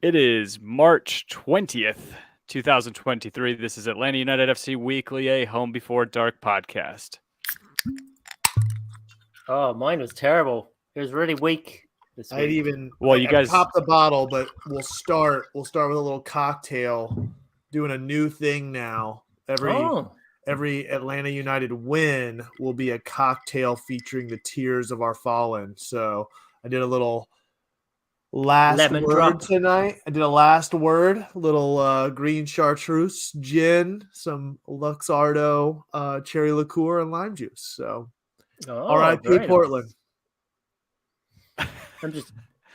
It is March 20th, 2023. This is Atlanta United FC Weekly, a Home Before Dark podcast. Oh, mine was terrible. It was really weak this week. You guys popped the bottle, but we'll start with a little cocktail, doing a new thing now. Every Atlanta United win will be a cocktail featuring the tears of our fallen. So I did a little last Lemon word drop tonight. I did a last word, little green chartreuse, gin, some Luxardo cherry liqueur, and lime juice. So R.I.P. Portland. Nice. I'm just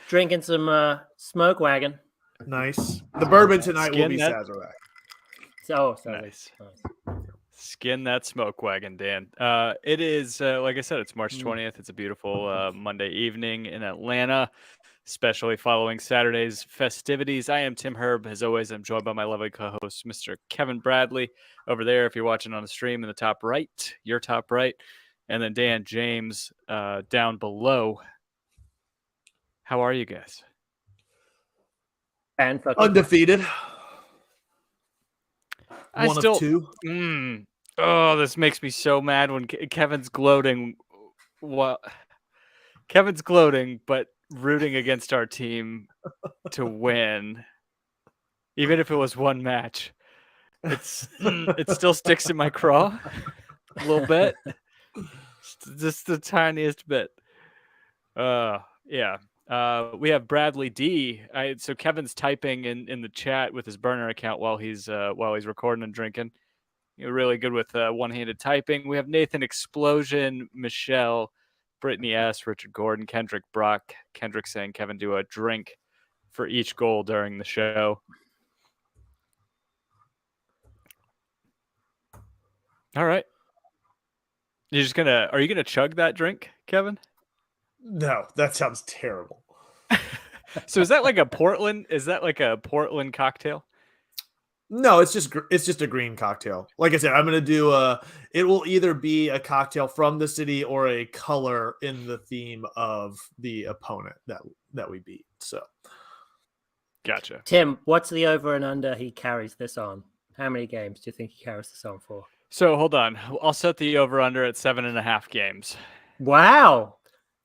drinking some Smoke Wagon. Nice. The bourbon tonight will be Sazerac. Nice. Skin that Smoke Wagon, Dan. It is, like I said, it's March 20th. It's a beautiful Monday evening in Atlanta, especially following Saturday's festivities. I am Tim Herb. As always, I'm joined by my lovely co-host, Mr. Kevin Bradley, over there if you're watching on the stream in the top right, your top right, and then Dan James down below. How are you guys? And undefeated. One of two. Oh, this makes me so mad when Kevin's gloating. Well, Kevin's gloating, but rooting against our team to win, even if it was one match. It still sticks in my craw a little bit, just the tiniest bit. Yeah. We have Bradley D. So Kevin's typing in the chat with his burner account while he's recording and drinking. You're really good with one-handed typing. We have Nathan Explosion, Michelle, Brittany S, Richard Gordon, Kendrick Brock. Kendrick saying Kevin do a drink for each goal during the show. All right. Are you gonna chug that drink, Kevin? No, that sounds terrible. So is that like a Portland? Is that like a Portland cocktail? No, it's just a green cocktail. Like I said, I'm gonna do it will either be a cocktail from the city or a color in the theme of the opponent that we beat. So, gotcha. Tim, what's the over and under he carries this on? How many games do you think he carries this on for? So hold on, I'll set the over under at 7.5 games. Wow.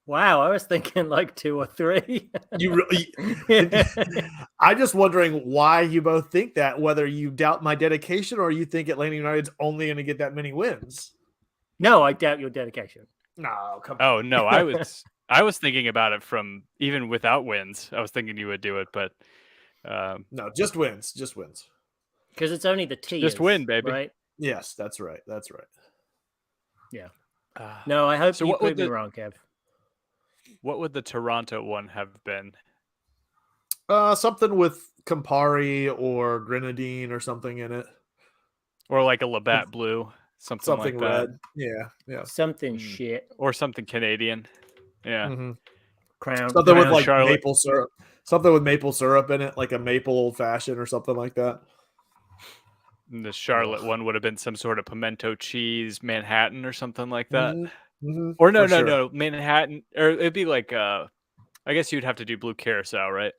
I was thinking like 2 or 3. I'm just wondering why you both think that, whether you doubt my dedication or you think Atlanta United's only going to get that many wins. No, I doubt your dedication. No, come on. Oh, no, I was thinking about it from even without wins. I was thinking you would do it, but no, just wins. Because it's only the T. Just win, baby. Right? Yes, that's right. Yeah. No, I hope you prove me wrong, Kev. What would the Toronto one have been? Something with Campari or grenadine or something in it. Or like a Labatt Blue. Something like red. That. Yeah. Something shit. Or something Canadian. Yeah. Mm-hmm. Crown. Something with like Charlotte. maple syrup. Something with maple syrup in it, like a maple old fashioned or something like that. And the Charlotte one would have been some sort of pimento cheese Manhattan or something like that. Mm-hmm. Or no, Manhattan. Or it'd be like, I guess you'd have to do blue carousel, right?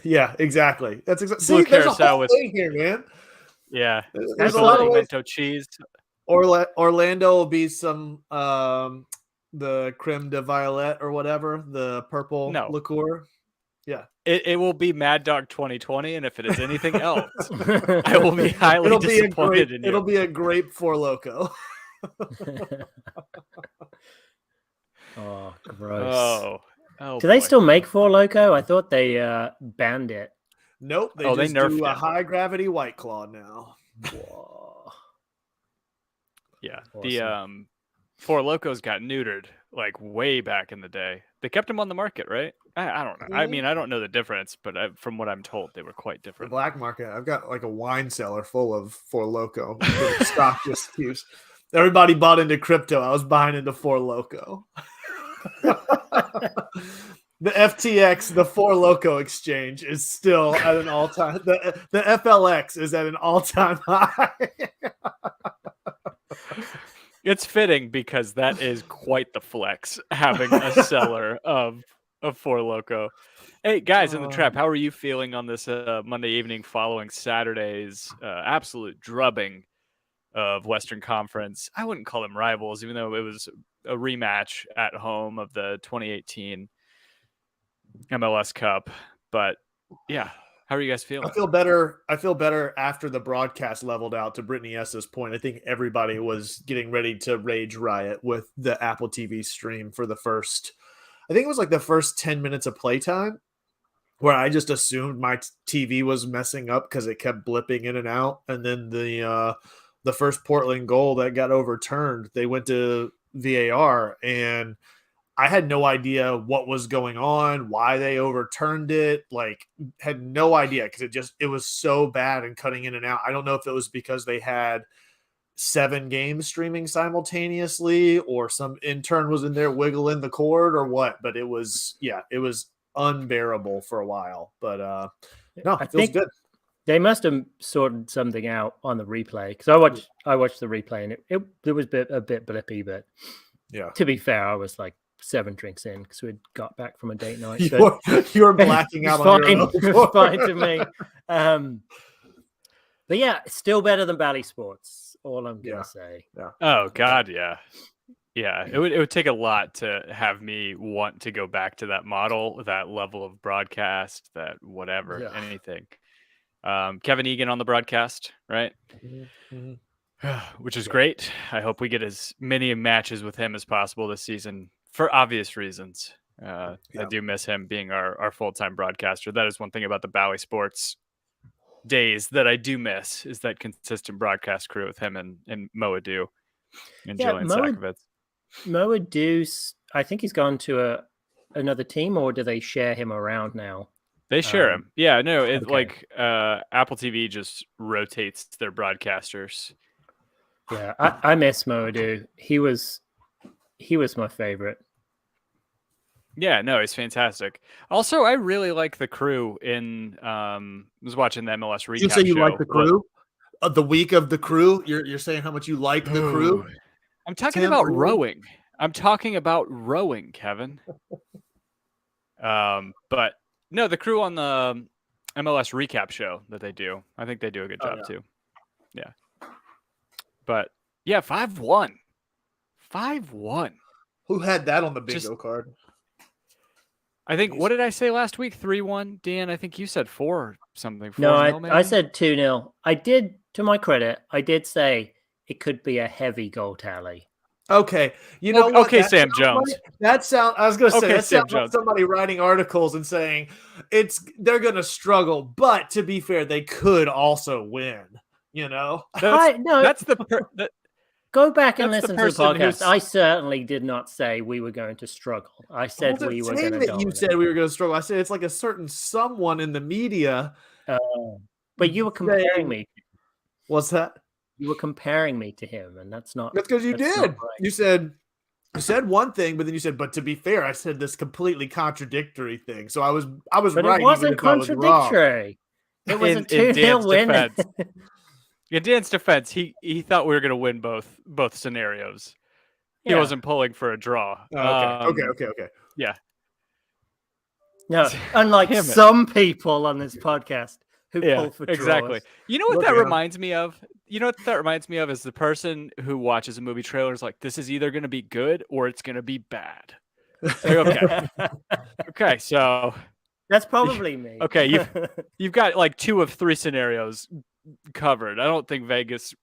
Yeah, exactly. That's exactly. Blue there's carousel a whole with thing here, man. Yeah, There's a lot of pimento cheese. Orlando will be some the creme de violet or whatever, the purple liqueur. Yeah, it will be Mad Dog 2020, and if it is anything else, I will be highly disappointed in you. It'll be a grape for Loco. Oh, gross. Oh, do they still make Four Loko? I thought they banned it. Nope. They just do a high gravity White Claw now. Whoa. Yeah. Awesome. The Four Lokos got neutered like way back in the day. They kept them on the market, right? I don't know. I mean, I don't know the difference, but from what I'm told, they were quite different. The black market. I've got like a wine cellar full of Four Loko. Stock excuse. Everybody bought into crypto. I was buying into Four Loko. The FTX, the Four Loko exchange, is still at an all-time. The FLX is at an all-time high. It's fitting because that is quite the flex, having a cellar of of Four Loko. Hey, guys, in the trap, how are you feeling on this Monday evening following Saturday's absolute drubbing of Western Conference? I wouldn't call them rivals, even though it was a rematch at home of the 2018 MLS Cup. But yeah, how are you guys feeling? I feel better after the broadcast leveled out, to Brittany S.'s point. I think everybody was getting ready to rage riot with the Apple TV stream for the first, I think it was like the first 10 minutes of playtime, where I just assumed my TV was messing up because it kept blipping in and out. And then the first Portland goal that got overturned, they went to VAR, and I had no idea what was going on, why they overturned it. Like, had no idea, because it was so bad and cutting in and out. I don't know if it was because they had 7 games streaming simultaneously, or some intern was in there wiggling the cord or what, but it was unbearable for a while. But no, it feels good. They must have sorted something out on the replay, because I watched the replay, and it was a bit blippy, but yeah. To be fair, I was like 7 drinks in because we'd got back from a date night. You were blacking out on your own. It was fine to me. But yeah, still better than Bally Sports. All I'm gonna say. Yeah. Oh God, yeah. Yeah, it would take a lot to have me want to go back to that model, that level of broadcast, that whatever, anything. Kevin Egan on the broadcast, right? Mm-hmm. Which is great. I hope we get as many matches with him as possible this season for obvious reasons. I do miss him being our full-time broadcaster. That is one thing about the Bally Sports days that I do miss, is that consistent broadcast crew with him and Mo Adu and Jillian Sakovitz. Mo Adu, I think he's gone to another team, or do they share him around now? They share him. Yeah, no, it's like Apple TV just rotates their broadcasters. Yeah, I miss Mo Adu. He was my favorite. Yeah, no, he's fantastic. Also, I really like the crew in was watching the MLS recap show. You say you like the crew? The week of the crew? You're saying how much you like the crew? I'm talking about rowing. I'm talking about rowing, Kevin. But no, the crew on the MLS recap show that they do, I think they do a good job too. Yeah. But yeah, 5-1. 5-1. Who had that on the bingo card? I think, what did I say last week? 3-1? Dan, I think you said 4 something. 4-0, no, maybe? I said 2-0. I did, to my credit, I did say it could be a heavy goal tally. Okay. You know what? Okay, Sam Jones. I was going to say, that sounds like somebody writing articles and saying they're going to struggle, but to be fair, they could also win, you know? Go back and listen to the podcast. I certainly did not say we were going to struggle. I said we were going to dominate. You said we were going to struggle. I said it's like a certain someone in the media. But you were comparing me. What's that? You were comparing me to him, and that's not. That's because you did. Right. You said one thing, but then you said, "But to be fair, I said this completely contradictory thing." So I was but right. It wasn't contradictory. It was a 2-0 win. In Dan's defense, he thought we were going to win both scenarios. He wasn't pulling for a draw. Okay. Yeah. No, unlike some people on this podcast who pull for draws. Exactly. You know what that reminds me of? You know what that reminds me of is the person who watches a movie trailer is like, this is either going to be good or it's going to be bad. Okay. Okay, so that's probably me. Okay, you've got like 2 of 3 scenarios covered. I don't think Vegas.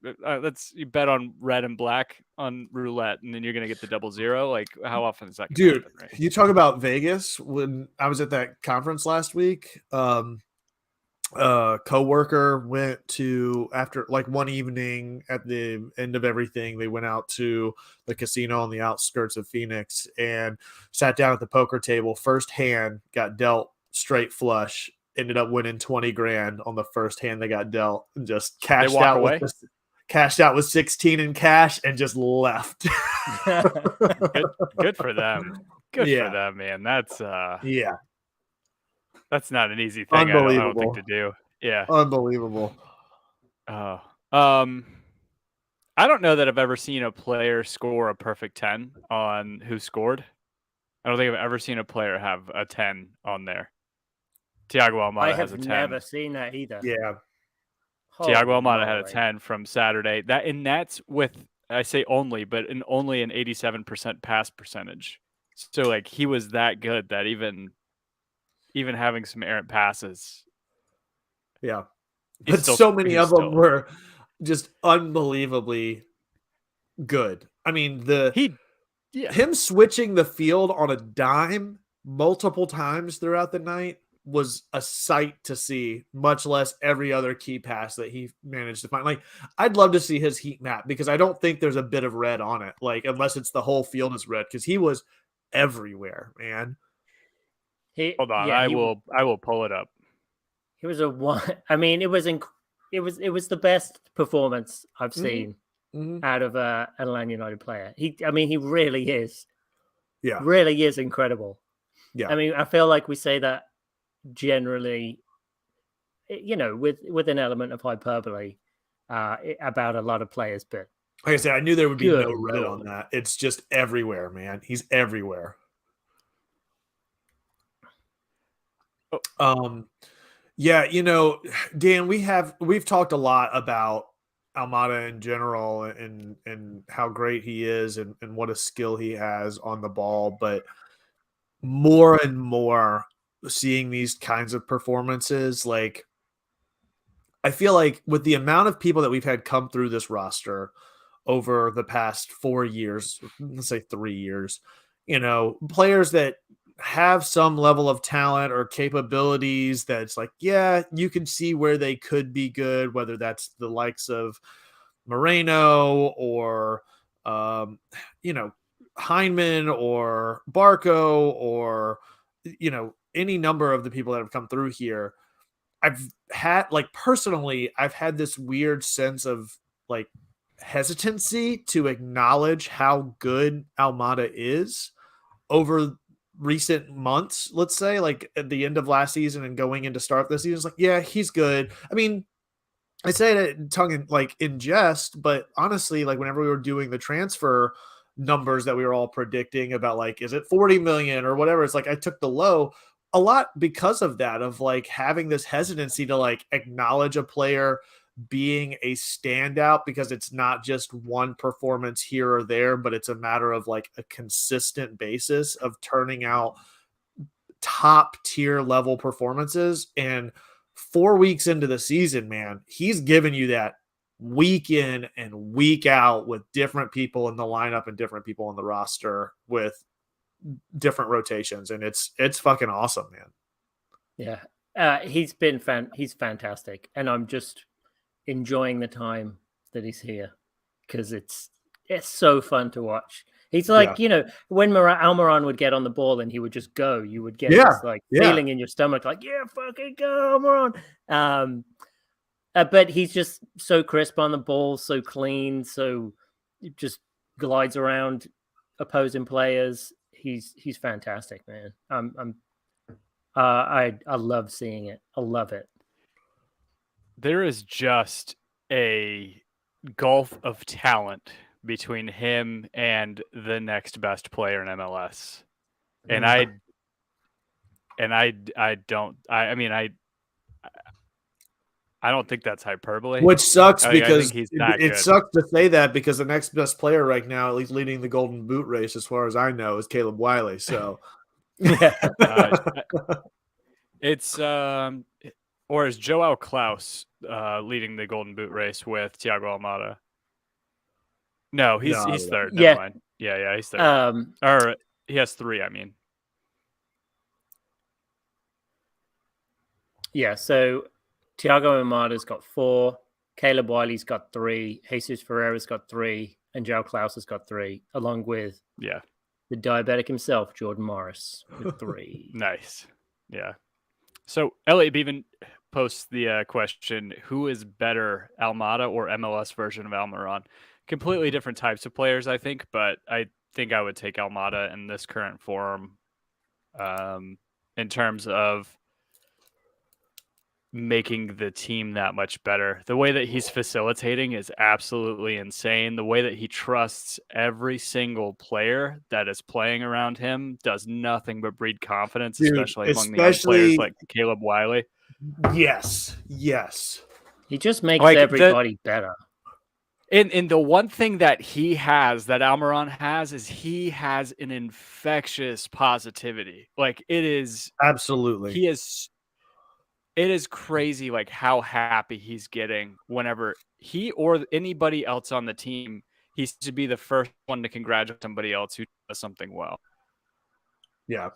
You bet on red and black on roulette, and then you're gonna get the 0-0. Like, how often is that? Dude, happen, right? You talk about Vegas. When I was at that conference last week, coworker went to, after like one evening at the end of everything, they went out to the casino on the outskirts of Phoenix and sat down at the poker table. First hand got dealt straight flush. Ended up winning 20 grand on the first hand they got dealt, and just cashed out with 16 in cash and just left. Good for them. Good for them, man. That's that's not an easy thing. I don't think to do. Yeah, unbelievable. I don't know that I've ever seen a player score a perfect 10 on who scored. I don't think I've ever seen a player have a 10 on there. Thiago Almada has a 10. I have never seen that either. Yeah. Thiago Almada had a 10 from Saturday. That's with, I say only, but only an 87% pass percentage. So like he was that good that even having some errant passes. Yeah. But so many of them were just unbelievably good. I mean, him switching the field on a dime multiple times throughout the night was a sight to see, much less every other key pass that he managed to find. Like, I'd love to see his heat map because I don't think there's a bit of red on it, like unless it's the whole field is red, because he was everywhere, man. Hold on, I will pull it up. He was a one. I mean, it was the best performance I've seen out of an Atlanta United player. He really is. Yeah, really is incredible. Yeah, I mean, I feel like we say that generally, with an element of hyperbole about a lot of players, but like I said, I knew there would be no red on that. It's just everywhere, man. He's everywhere. Yeah, Dan, we've talked a lot about Almada in general and how great he is and what a skill he has on the ball, but more and more seeing these kinds of performances, like I feel like with the amount of people that we've had come through this roster over the past 4 years, let's say 3 years, players that have some level of talent or capabilities that's like, yeah, you can see where they could be good, whether that's the likes of Moreno or, Hyndman or Barco or, any number of the people that have come through here. I've had this weird sense of like hesitancy to acknowledge how good Almada is over recent months, let's say, like at the end of last season and going into start this season. It's like, yeah, he's good. I mean, I say it in jest, but honestly, like whenever we were doing the transfer numbers that we were all predicting about, like, is it 40 million or whatever? It's like I took the low a lot because of that, of like having this hesitancy to like acknowledge a player being a standout because it's not just one performance here or there, but it's a matter of like a consistent basis of turning out top tier level performances. And 4 weeks into the season, man, he's given you that week in and week out with different people in the lineup and different people on the roster with different rotations. And it's fucking awesome, man. Yeah. He's fantastic. And I'm just enjoying the time that he's here because it's so fun to watch. He's like, when Almiron would get on the ball and he would just go, you would get this like feeling in your stomach, like, yeah, fucking go, Almiron. But he's just so crisp on the ball, so clean, so just glides around opposing players. He's fantastic, man. I love seeing it. I love it. There is just a gulf of talent between him and the next best player in MLS. And I don't think that's hyperbole. Which sucks because it sucks to say that because the next best player right now, at least leading the Golden Boot race, as far as I know, is Caleb Wiley. So, it's or is Joao Klaus leading the Golden Boot race with Thiago Almada? No, he's third. Never mind. Yeah, he's third. Or he has 3. I mean, yeah. So Thiago Almada's got 4. Caleb Wiley's got 3. Jesus Ferreira's got 3, and Joao Klaus has got 3, along with the diabetic himself, Jordan Morris, with 3. Nice. Yeah. So Elliot Beaven posts the question: who is better, Almada or MLS version of Almiron? Completely different types of players, I think, but I think I would take Almada in this current form in terms of making the team that much better. The way that he's facilitating is absolutely insane. The way that he trusts every single player that is playing around him does nothing but breed confidence, Dude, especially among the young players like Caleb Wiley. Yes. He just makes everybody better. And the one thing that he has, that Almiron has, is he has an infectious positivity. Like, it is absolutely. It is crazy, like, how happy he's getting whenever he or anybody else on the team, he's to be the first one to congratulate somebody else who does something well. Yeah.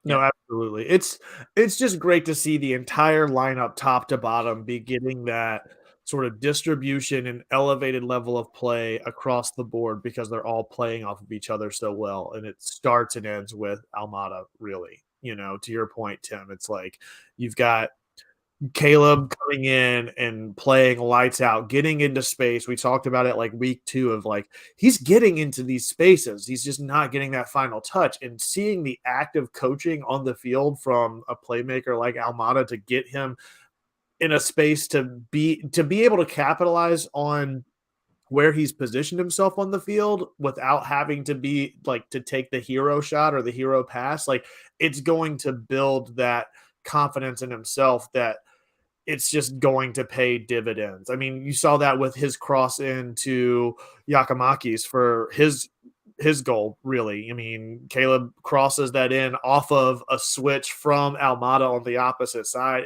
No, absolutely. It's just great to see the entire lineup, top to bottom, be getting that sort of distribution and elevated level of play across the board because they're all playing off of each other so well. And it starts and ends with Almada, really. To your point, Tim, it's like you've got Caleb coming in and playing lights out, getting into space. We talked about it like week 2 of like, he's getting into these spaces. He's just not getting that final touch, and seeing the active coaching on the field from a playmaker like Almada to get him in a space to be able to capitalize on where he's positioned himself on the field without having to be like to take the hero shot or the hero pass. Like, it's going to build that confidence in himself that it's just going to pay dividends. I mean, you saw that with his cross into Yakamakis for his goal, really. I mean, Caleb crosses that in off of a switch from Almada on the opposite side.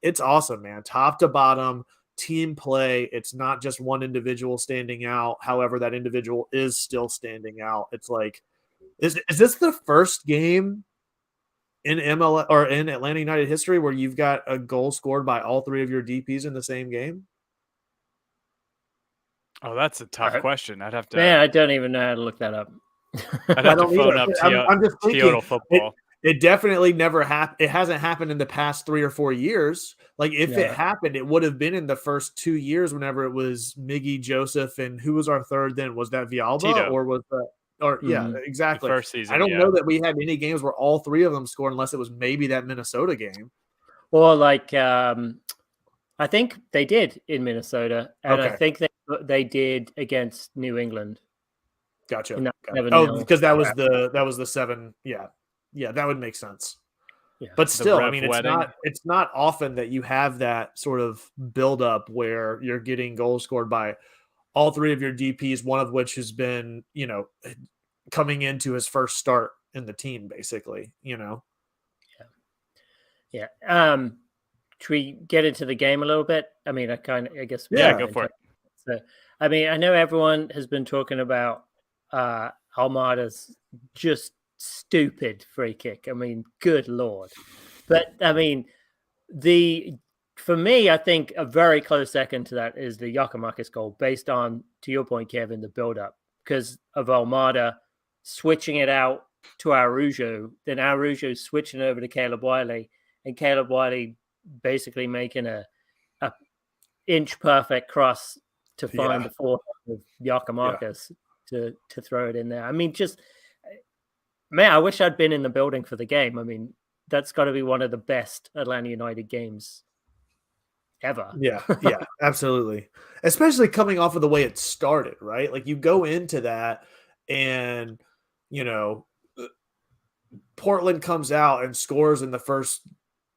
It's awesome, man. Top to bottom, team play. It's not just one individual standing out. However, that individual is still standing out. It's like, is this the first game in MLS or in Atlanta United history where you've got a goal scored by all 3 of your DPs in the same game? Oh, that's a tough question. I'd have to. Man, I don't even know how to look that up. I'd have to phone up I'm just thinking, football. It definitely never happened. It hasn't happened in the past 3 or 4 years. Like, if it happened, it would have been in the first 2 years whenever it was Miggy, Joseph, and who was our third then? Was that Villalba Tito. Or was that? Or yeah, exactly. The first season, I don't know that we had any games where all 3 of them scored, unless it was maybe that Minnesota game. Or like, I think they did in Minnesota, and I think they did against New England. Gotcha. Because that was the 7. Yeah, that would make sense. Yeah. But still, I mean, it's not often that you have that sort of buildup where you're getting goals scored by all 3 of your DPs, one of which has been, coming into his first start in the team, basically, Yeah. Should we get into the game a little bit? I mean, I guess. Yeah, go for it. So, I mean, I know everyone has been talking about Almada's just stupid free kick. I mean, good Lord. But I mean, for me, I think a very close second to that is the Yakamakis goal, based on, to your point, Kevin, the build-up, because of Almada switching it out to Araujo, then Araujo switching over to Caleb Wiley, and Caleb Wiley basically making a inch perfect cross to find the fourth of Yakamakis to throw it in there. I mean, man, I wish I'd been in the building for the game. I mean, that's got to be one of the best Atlanta United games ever. Yeah, absolutely. Especially coming off of the way it started, right? Like, you go into that and, Portland comes out and scores in the first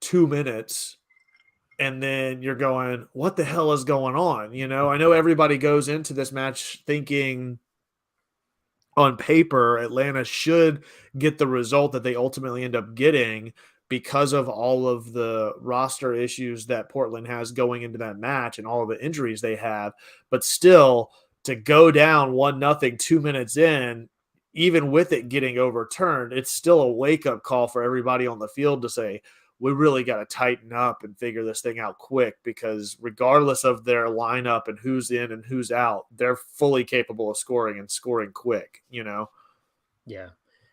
2 minutes, and then you're going, what the hell is going on? I know everybody goes into this match thinking on paper Atlanta should get the result that they ultimately end up getting because of all of the roster issues that Portland has going into that match and all of the injuries they have. But still, to go down 1-0 2 minutes in, even with it getting overturned, it's still a wake-up call for everybody on the field to say, we really got to tighten up and figure this thing out quick, because regardless of their lineup and who's in and who's out, they're fully capable of scoring and scoring quick, Yeah.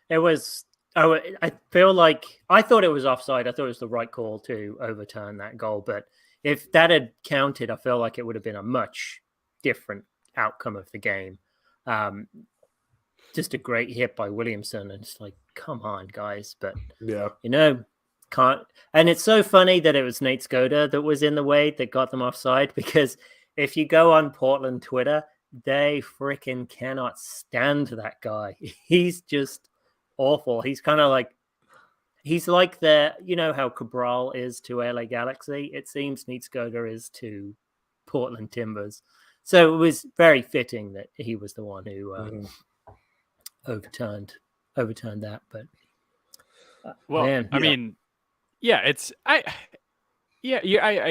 It was, I feel like, I thought it was offside. I thought it was the right call to overturn that goal. But if that had counted, I feel like it would have been a much different outcome of the game. Just a great hit by Williamson. And it's like, come on, guys. But, can't. And it's so funny that it was Nate Skoda that was in the way that got them offside, because if you go on Portland Twitter, they freaking cannot stand that guy. He's just awful. He's kind of like, he's like the, you know how Cabral is to LA Galaxy? It seems Nate Skoda is to Portland Timbers. So it was very fitting that he was the one who overturned that. But well, man, I mean, yeah, I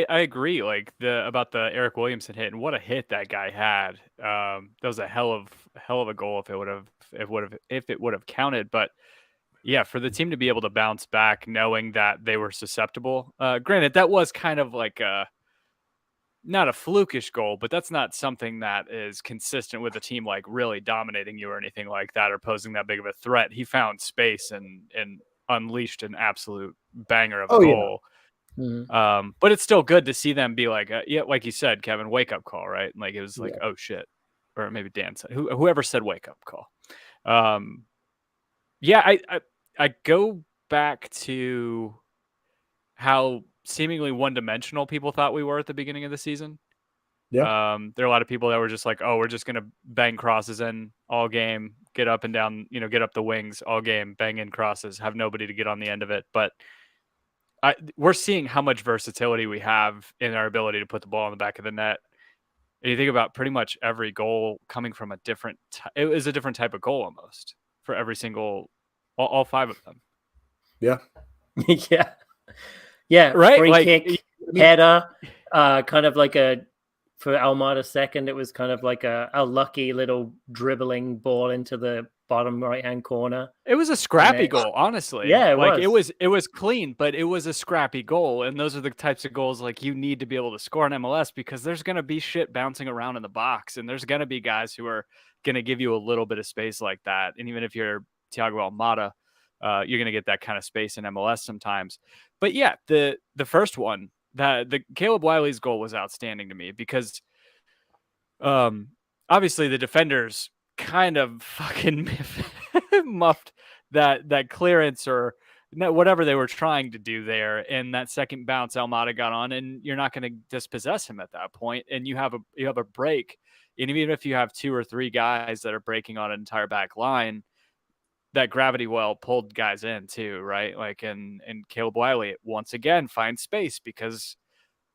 agree. Like about the Eric Williamson hit, and what a hit that guy had. That was a hell of a goal if it would have counted. But yeah, for the team to be able to bounce back, knowing that they were susceptible. Granted, that was kind of like not a flukish goal, but that's not something that is consistent with a team like really dominating you or anything like that, or posing that big of a threat. He found space and unleashed an absolute banger of a goal. Yeah. Mm-hmm. But it's still good to see them be like, yeah, like you said, Kevin, wake up call, right? Like it was like, oh shit, or maybe Dan said, whoever said wake up call. Yeah, I go back to how seemingly one-dimensional people thought we were at the beginning of the season. Yeah. There are a lot of people that were just like, oh, we're just going to bang crosses in all game, get up and down, get up the wings all game, bang in crosses, have nobody to get on the end of it. But we're seeing how much versatility we have in our ability to put the ball in the back of the net. And you think about pretty much every goal coming from it was a different type of goal almost for every single, all five of them. Yeah. Yeah. Right. Free like, kick, header, kind of like for Almada second, it was kind of like a lucky little dribbling ball into the bottom right-hand corner. It was a scrappy goal, honestly. Yeah, it was clean, but it was a scrappy goal. And those are the types of goals like you need to be able to score in MLS, because there's going to be shit bouncing around in the box. And there's going to be guys who are going to give you a little bit of space like that. And even if you're Thiago Almada, you're going to get that kind of space in MLS sometimes. But yeah, the first one, the Caleb Wiley's goal was outstanding to me, because obviously the defenders kind of fucking muffed that clearance or whatever they were trying to do there. And that second bounce Almada got on, and you're not going to dispossess him at that point. And you have a break. And even if you have two or three guys that are breaking on an entire back line, that gravity well pulled guys in too, right? Like, and Caleb Wiley once again finds space because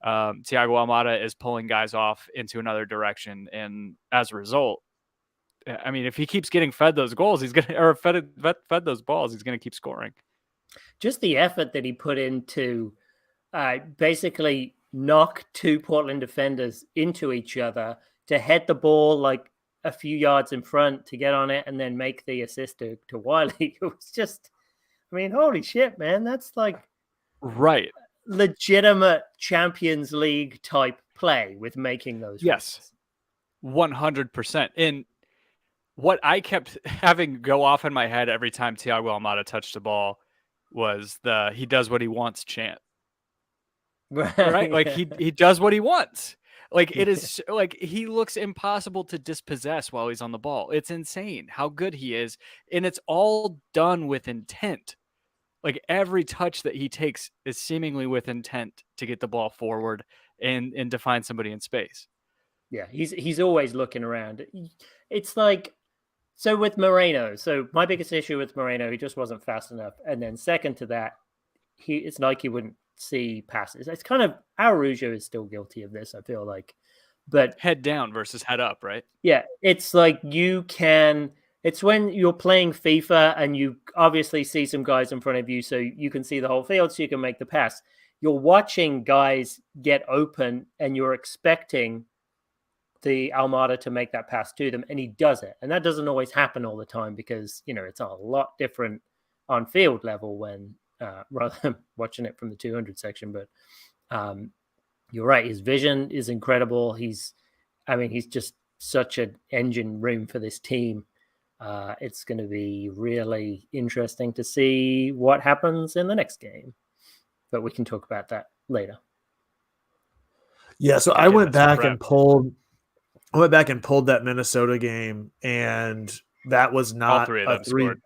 Thiago Almada is pulling guys off into another direction. And as a result, I mean, if he keeps getting fed those goals, he's going to, or fed those balls, he's going to keep scoring. Just the effort that he put into basically knock two Portland defenders into each other to head the ball like a few yards in front to get on it and then make the assist to Wiley. It was just, I mean, holy shit, man. That's like right, legitimate Champions League type play with making those. Yes, 100%. And what I kept having go off in my head every time Thiago Almada touched the ball was the "he does what he wants" chant. Right? Like he does what he wants. Like it is like he looks impossible to dispossess while he's on the ball. It's insane how good he is, and it's all done with intent. Like every touch that he takes is seemingly with intent to get the ball forward and to find somebody in space. Yeah, he's always looking around. It's like, so with Moreno. So my biggest issue with Moreno, he just wasn't fast enough. And then second to that, it's like he wouldn't see passes. It's kind of, Araujo is still guilty of this, I feel like. But head down versus head up, right? Yeah, it's like it's when you're playing FIFA and you obviously see some guys in front of you, so you can see the whole field, so you can make the pass. You're watching guys get open and you're expecting the Almada to make that pass to them, and he does it. And that doesn't always happen all the time because, it's a lot different on field level when rather than watching it from the 200 section. But you're right. His vision is incredible. He's just such an engine room for this team. It's going to be really interesting to see what happens in the next game, but we can talk about that later. Yeah. So I went back and pulled that Minnesota game, and that was not all three of them three. scored.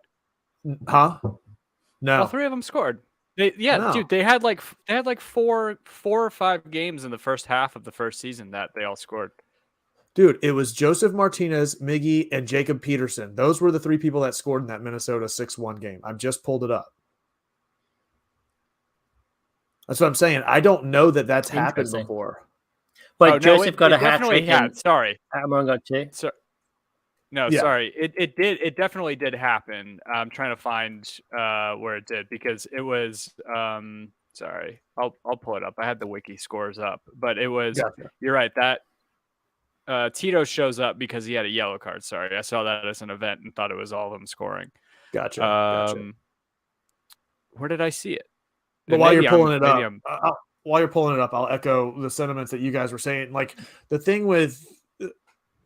Huh? No. All three of them scored. Dude, they had like 4 or 5 games in the first half of the first season that they all scored. Dude, it was Joseph Martinez, Miggy, and Jacob Peterson. Those were the 3 people that scored in that Minnesota 6-1 game. I've just pulled it up. That's what I'm saying. I don't know that that's happened before. But Joseph got a hat trick. Sorry. Amon got 2. Sorry. It definitely did happen. I'm trying to find where it did because it was sorry. I'll pull it up. I had the wiki scores up, but it was You're right that Tito shows up because he had a yellow card. Sorry. I saw that as an event and thought it was all of them scoring. Gotcha. Where did I see it? But while you're pulling it up, I'll echo the sentiments that you guys were saying. Like the thing with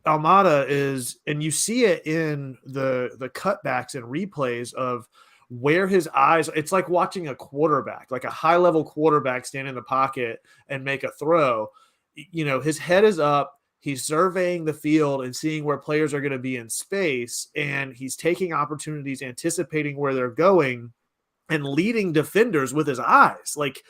Almada is, and you see it in the cutbacks and replays of where his eyes, it's like watching a quarterback, like a high level quarterback stand in the pocket and make a throw. You know, his head is up. He's surveying the field and seeing where players are going to be in space, and he's taking opportunities, anticipating where they're going, and leading defenders with his eyes. Like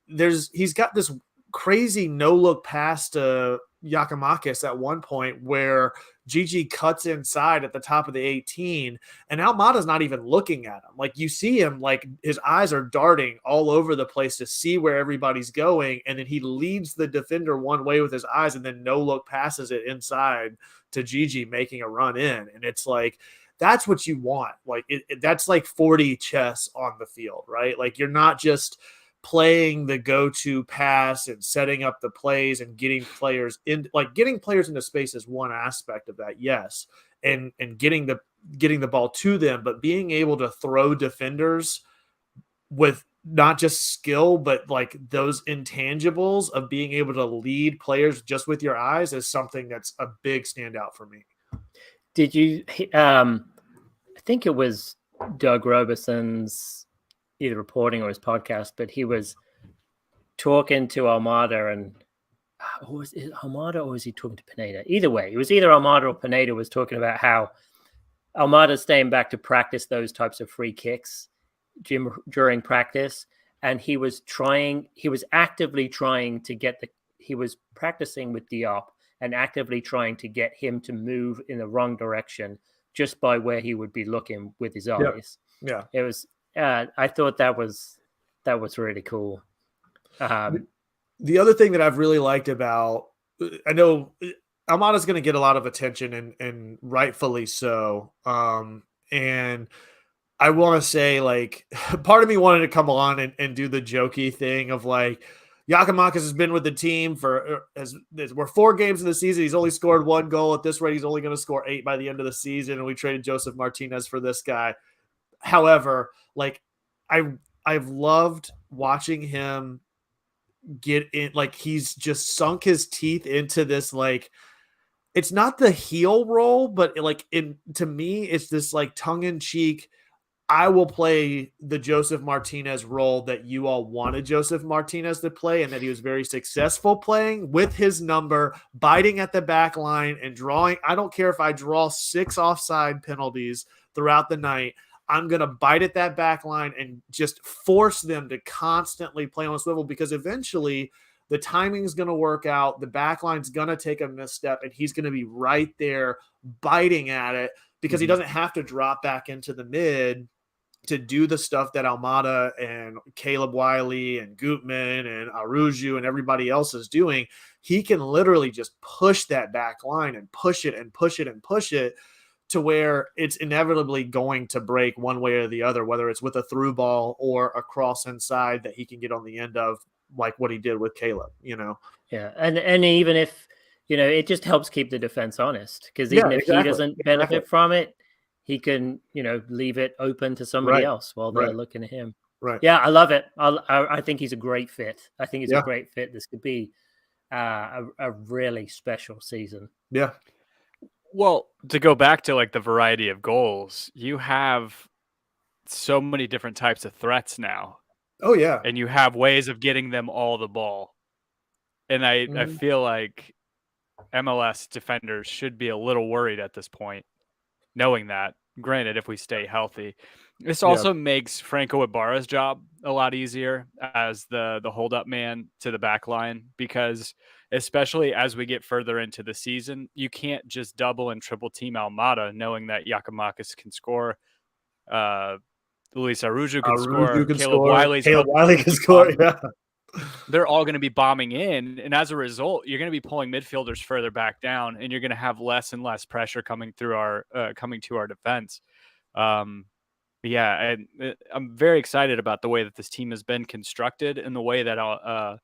he's got this crazy no look pass to Giakoumakis at one point where Gigi cuts inside at the top of the 18 and Almada's not even looking at him. Like you see him, like his eyes are darting all over the place to see where everybody's going. And then he leads the defender one way with his eyes and then no look passes it inside to Gigi making a run in. And it's like, that's what you want. Like that's like 40 chess on the field, right? Like you're not just playing the go-to pass and setting up the plays and getting players into space is one aspect of that. Yes. And getting the ball to them, but being able to throw defenders with not just skill, but like those intangibles of being able to lead players just with your eyes is something that's a big standout for me. Did you, I think it was Doug Robeson's either reporting or his podcast, but he was talking to Almada and was it Almada or was he talking to Pineda? Either way, it was either Almada or Pineda was talking about how Almada's staying back to practice those types of free kicks during practice. And he was actively trying to he was practicing with Diop and actively trying to get him to move in the wrong direction just by where he would be looking with his eyes. Yeah. It was, I thought that was really cool. The other thing that I've really liked about, I know Almada's going to get a lot of attention and rightfully so. And I want to say, like, part of me wanted to come on and do the jokey thing of like, Giakoumakis has been with the team we're 4 games in the season. He's only scored 1 goal. At this rate, he's only going to score 8 by the end of the season. And we traded Joseph Martinez for this guy. However, like I've loved watching him get in, like he's just sunk his teeth into this, like it's not the heel role, but like to me, it's this like tongue-in-cheek, I will play the Joseph Martinez role that you all wanted Joseph Martinez to play and that he was very successful playing with his number, biting at the back line and drawing. I don't care if I draw 6 offside penalties throughout the night. I'm going to bite at that back line and just force them to constantly play on a swivel because eventually the timing is going to work out. The back line's going to take a misstep and he's going to be right there biting at it because he doesn't have to drop back into the mid to do the stuff that Almada and Caleb Wiley and Gutman and Aruju and everybody else is doing. He can literally just push that back line and push it and push it and push it to where it's inevitably going to break one way or the other, whether it's with a through ball or a cross inside that he can get on the end of, like what he did with Caleb, you know? Yeah. And even if, you know, it just helps keep the defense honest because even if he doesn't benefit from it, he can, you know, leave it open to somebody else while they're looking at him. Right. Yeah, I love it. I think he's a great fit. I think he's a great fit. This could be a really special season. Yeah. Well, to go back to like the variety of goals, you have so many different types of threats now. Oh yeah. And you have ways of getting them all the ball. And I feel like MLS defenders should be a little worried at this point, knowing that. Granted, if we stay healthy, this also makes Franco Ibarra's job a lot easier as the hold up man to the back line, because especially as we get further into the season, you can't just double and triple team Almada knowing that Giakoumakis can score, Luis Arujo can score, Caleb Wiley can score. Yeah. They're all going to be bombing in, and as a result, you're going to be pulling midfielders further back down, and you're going to have less and less pressure coming to our defense. Yeah, I'm very excited about the way that this team has been constructed and the way that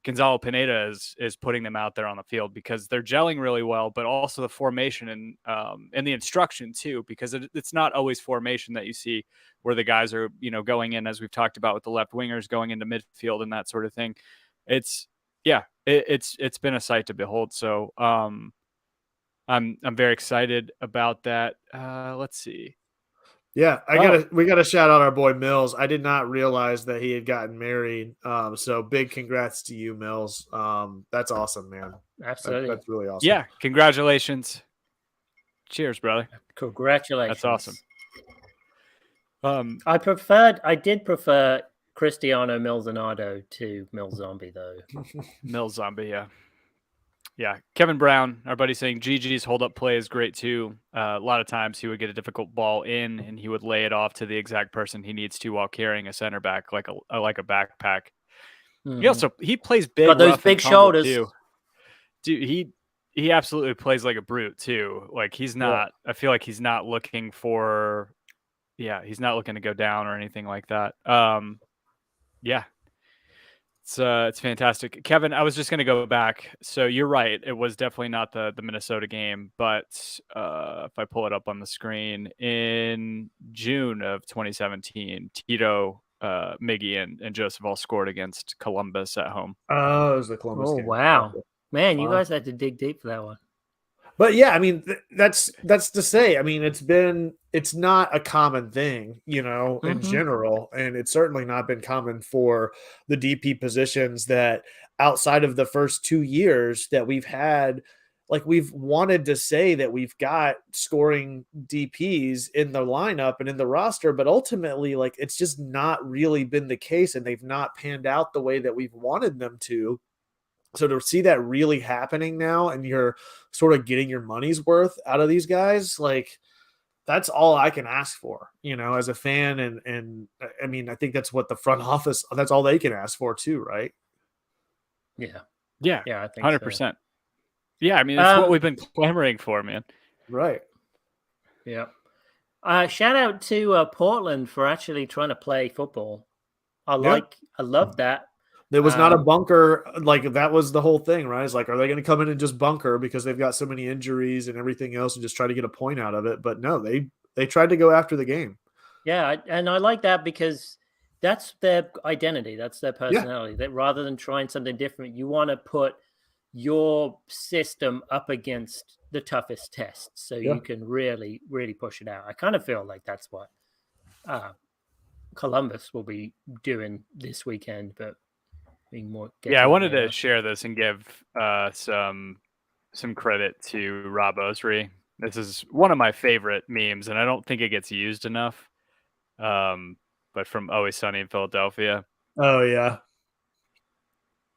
Gonzalo Pineda is putting them out there on the field, because they're gelling really well, but also the formation and the instruction too, because it's not always formation that you see where the guys are, going in, as we've talked about with the left wingers going into midfield and that sort of thing. It's been a sight to behold. So I'm very excited about that. Let's see. Yeah, we gotta shout out our boy Mills. I did not realize that he had gotten married. So big congrats to you, Mills. That's awesome, man. Absolutely. That's really awesome. Yeah, congratulations. Cheers, brother. Congratulations. That's awesome. I did prefer Cristiano Milzonado to Mil Zombie, though. Mil Zombie, yeah. Yeah, Kevin Brown, our buddy, saying GG's hold-up play is great too. A lot of times he would get a difficult ball in, and he would lay it off to the exact person he needs to while carrying a center back like a backpack. Mm-hmm. He plays big. Got those big shoulders too. Dude, he absolutely plays like a brute too. Like he's not. Yeah. I feel like he's not looking for. Yeah, he's not looking to go down or anything like that. Yeah. It's fantastic. Kevin, I was just going to go back. So you're right. It was definitely not the Minnesota game, but if I pull it up on the screen, in June of 2017, Tito, Miggy, and Joseph all scored against Columbus at home. Oh, it was the Columbus game. Wow. Man, you guys had to dig deep for that one. But yeah, I mean, that's to say, I mean, it's not a common thing, in general. And it's certainly not been common for the DP positions that outside of the first 2 years that we've had, like we've wanted to say that we've got scoring DPs in the lineup and in the roster, but ultimately, like, it's just not really been the case, and they've not panned out the way that we've wanted them to. So to see that really happening now, and you're sort of getting your money's worth out of these guys, like that's all I can ask for, as a fan. And I mean, I think that's what the front office, that's all they can ask for too, right? Yeah. I think 100%. So. Yeah. I mean, it's what we've been clamoring for, man. Right. Yeah. Shout out to Portland for actually trying to play football. I love that. There was not a bunker. Like that was the whole thing, right? It's like, are they going to come in and just bunker because they've got so many injuries and everything else and just try to get a point out of it? But no, they tried to go after the game. Yeah. And I like that because that's their identity. That's their personality. Yeah. That rather than trying something different, you want to put your system up against the toughest tests so you can really, really push it out. I kind of feel like that's what Columbus will be doing this weekend, but I wanted to share this and give some credit to Rob Osry. This is one of my favorite memes, and I don't think it gets used enough. But from Always Sunny in Philadelphia. Oh yeah.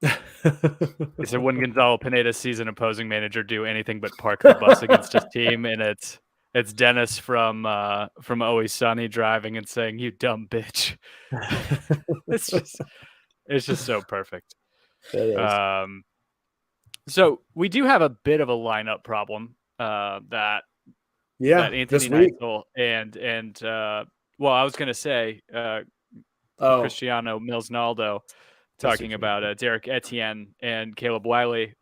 He said, when Gonzalo Pineda sees an opposing manager do anything but park the bus against his team, and it's Dennis from Always Sunny driving and saying, "You dumb bitch." It's just so perfect. So we do have a bit of a lineup problem that Anthony Neitzel and I was going to say Cristiano Milzonaldo talking about Derek Etienne and Caleb Wiley,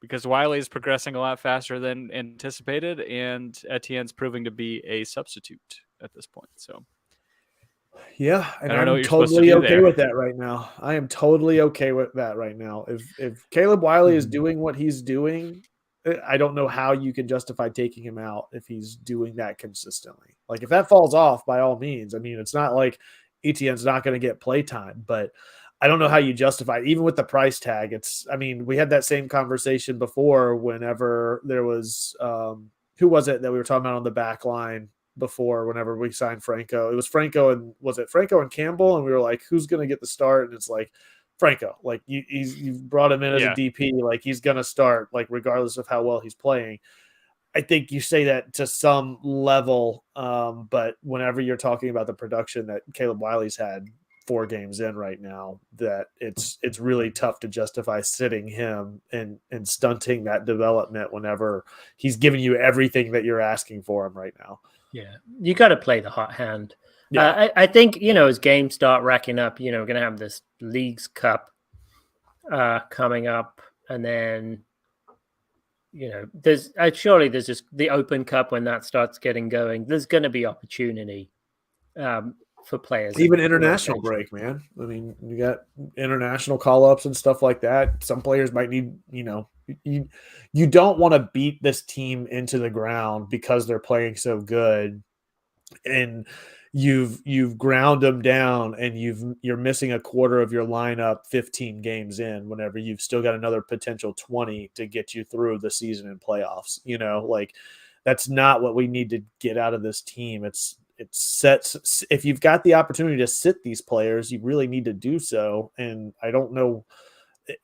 because Wiley is progressing a lot faster than anticipated, and Etienne's proving to be a substitute at this point. So. Yeah, and I'm totally okay with that right now. I am totally okay with that right now. If Caleb Wiley is doing what he's doing, I don't know how you can justify taking him out if he's doing that consistently. Like if that falls off, by all means. I mean, it's not like Etienne's not going to get play time, but I don't know how you justify it. Even with the price tag. We had that same conversation before whenever there was who was it that we were talking about on the back line? before whenever we signed Franco. It was Franco and was it Franco and Campbell? And we were like, who's going to get the start? And it's like Franco. Like you brought him in as a DP. Like he's going to start, like regardless of how well he's playing. I think you say that to some level, but whenever you're talking about the production that Caleb Wiley's had 4 games in right now, that it's really tough to justify sitting him and stunting that development whenever he's giving you everything that you're asking for him right now. Yeah, you got to play the hot hand. Yeah. I think, as games start racking up, we're going to have this Leagues Cup coming up, and then there's just the Open Cup when that starts getting going. There's going to be opportunity for players. Even international break, man. I mean, you got international call-ups and stuff like that. Some players might need, you don't want to beat this team into the ground because they're playing so good, and you've ground them down, and you're missing a quarter of your lineup 15 games in, whenever you've still got another potential 20 to get you through the season and playoffs. Like that's not what we need to get out of this team. If you've got the opportunity to sit these players, you really need to do so. And I don't know,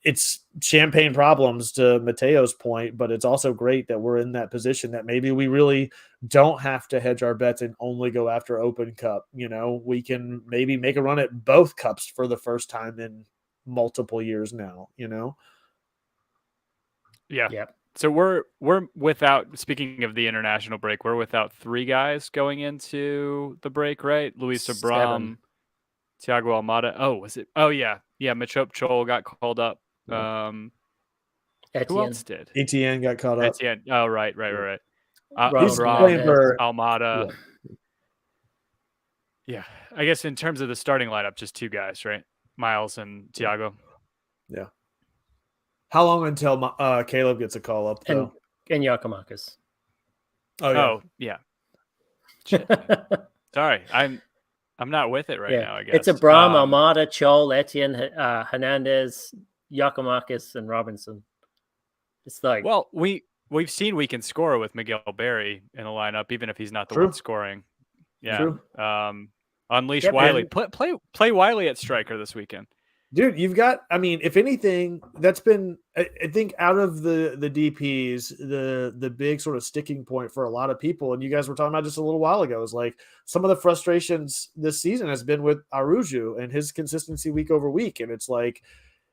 it's champagne problems to Mateo's point, but it's also great that we're in that position that maybe we really don't have to hedge our bets and only go after Open Cup. We can maybe make a run at both cups for the first time in multiple years now, Yeah. Yep. So we're without, speaking of the international break, we're without 3 guys going into the break, right? Luis Abram, Thiago Almada. Oh, was it? Oh, yeah. Yeah, Machop Chol got called up. Who else did? Etienne got called up. Etienne. Oh, right. He's playing for Almada. Yeah. I guess in terms of the starting lineup, just 2 guys, right? Miles and Thiago. Yeah. How long until Caleb gets a call up, though? And Giacomakis. Oh yeah. Shit. Sorry, I'm not with it right now. I guess it's Abram, Almada, Chol, Etienne, Hernandez, Giacomakis, and Robinson. It's like, well, we've seen we can score with Miguel Berry in the lineup, even if he's not the one scoring. Yeah. True. Unleash Wiley. Play Wiley at striker this weekend. Dude, you've got, if anything, that's been, I think, out of the DPs, the big sort of sticking point for a lot of people, and you guys were talking about just a little while ago, is like some of the frustrations this season has been with Aruju and his consistency week over week. And it's like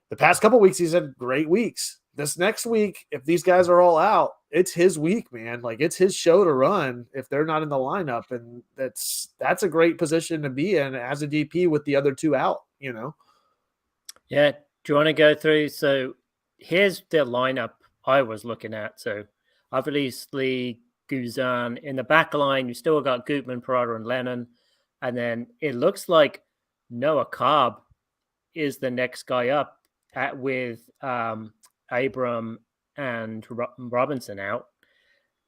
the past couple weeks, he's had great weeks. This next week, if these guys are all out, it's his week, man. Like it's his show to run if they're not in the lineup. And that's a great position to be in as a DP with the other 2 out, Yeah. Do you want to go through? So here's the lineup I was looking at. So obviously Guzan in the back line. You still got Gutman, Parada, and Lennon. And then it looks like Noah Cobb is the next guy up with Abram and Robinson out.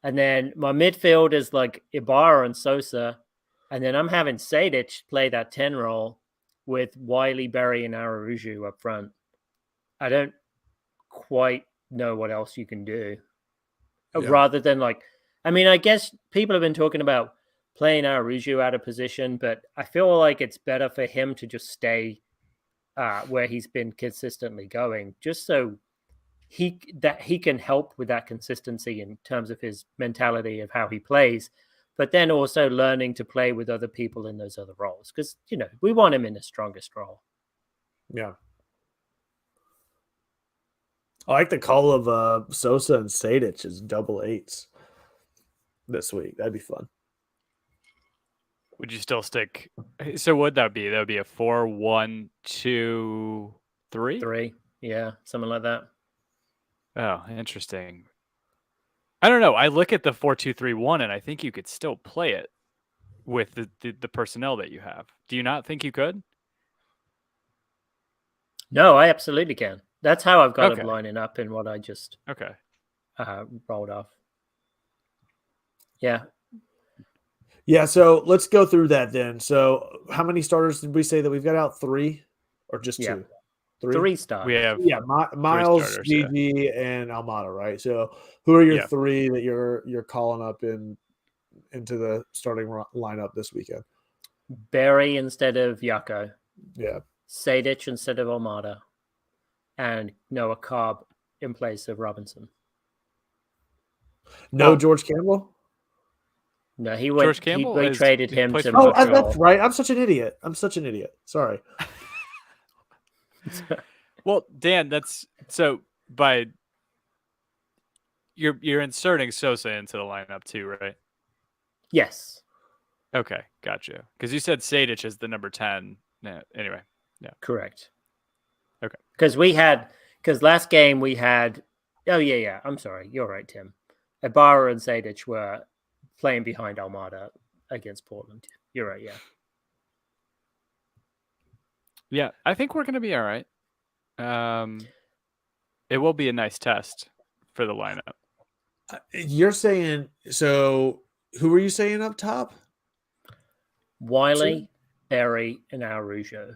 And then my midfield is like Ibarra and Sosa. And then I'm having Sadic play that 10 role with Wiley, Berry, and Aruju up front. I don't quite know what else you can do. Rather than I guess people have been talking about playing Aruju out of position, but I feel like it's better for him to just stay where he's been consistently going, just so he can help with that consistency in terms of his mentality of how he plays, but then also learning to play with other people in those other roles. Because, we want him in the strongest role. Yeah. I like the call of Sosa and Sadic as double 8s this week. That'd be fun. Would you still stick? So what would that be? That would be a 4-1-2-3? 3. Yeah, something like that. Oh, interesting. I don't know. I look at the 4-2-3-1, and I think you could still play it with the personnel that you have. Do you not think you could? No, I absolutely can. That's how I've got it lining up in what I just rolled off. Yeah. Yeah, so let's go through that then. So how many starters did we say that we've got out? 3 or just 2? 3 starters. We have Miles, Gigi, and Almada, right? So who are your 3 that you're calling up in into the starting lineup this weekend? Berry instead of Yako. Yeah. Sejdic instead of Almada. And Noah Cobb in place of Robinson. No George Campbell? No, he went. George Campbell we traded him to Montreal. Montreal. Oh, that's right. I'm such an idiot. Sorry. Well, Dan, that's so by you're inserting Sosa into the lineup too, right? Yes. Okay, gotcha. Because you said Sejdic is the number 10. Yeah, anyway, yeah. Correct. Okay. Because last game we had. Oh yeah. I'm sorry. You're right, Tim. Ibarra and Sejdic were playing behind Almada against Portland. You're right. Yeah. Yeah, I think we're going to be all right. It will be a nice test for the lineup. You're saying so. Who were you saying up top? Wiley, Berry, and Araujo.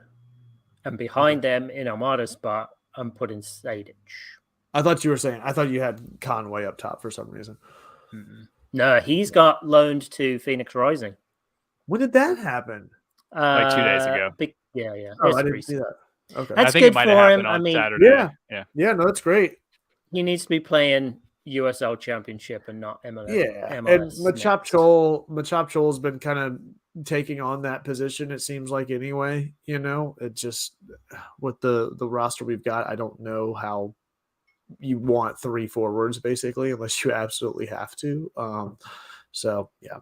And behind them in Almada's spot, I'm putting Sejdic. I thought you had Conway up top for some reason. No, he's got loaned to Phoenix Rising. When did that happen? Like 2 days ago. Yeah. Oh, I didn't see that. Okay. That's I think good it might for have him. happened on Saturday. Yeah. No, that's great. He needs to be playing USL Championship and not MLS. Yeah, MLS and Machop Chol's been kind of taking on that position. It seems like anyway. It just with the roster we've got, I don't know how you want 3 forwards basically, unless you absolutely have to. So yeah.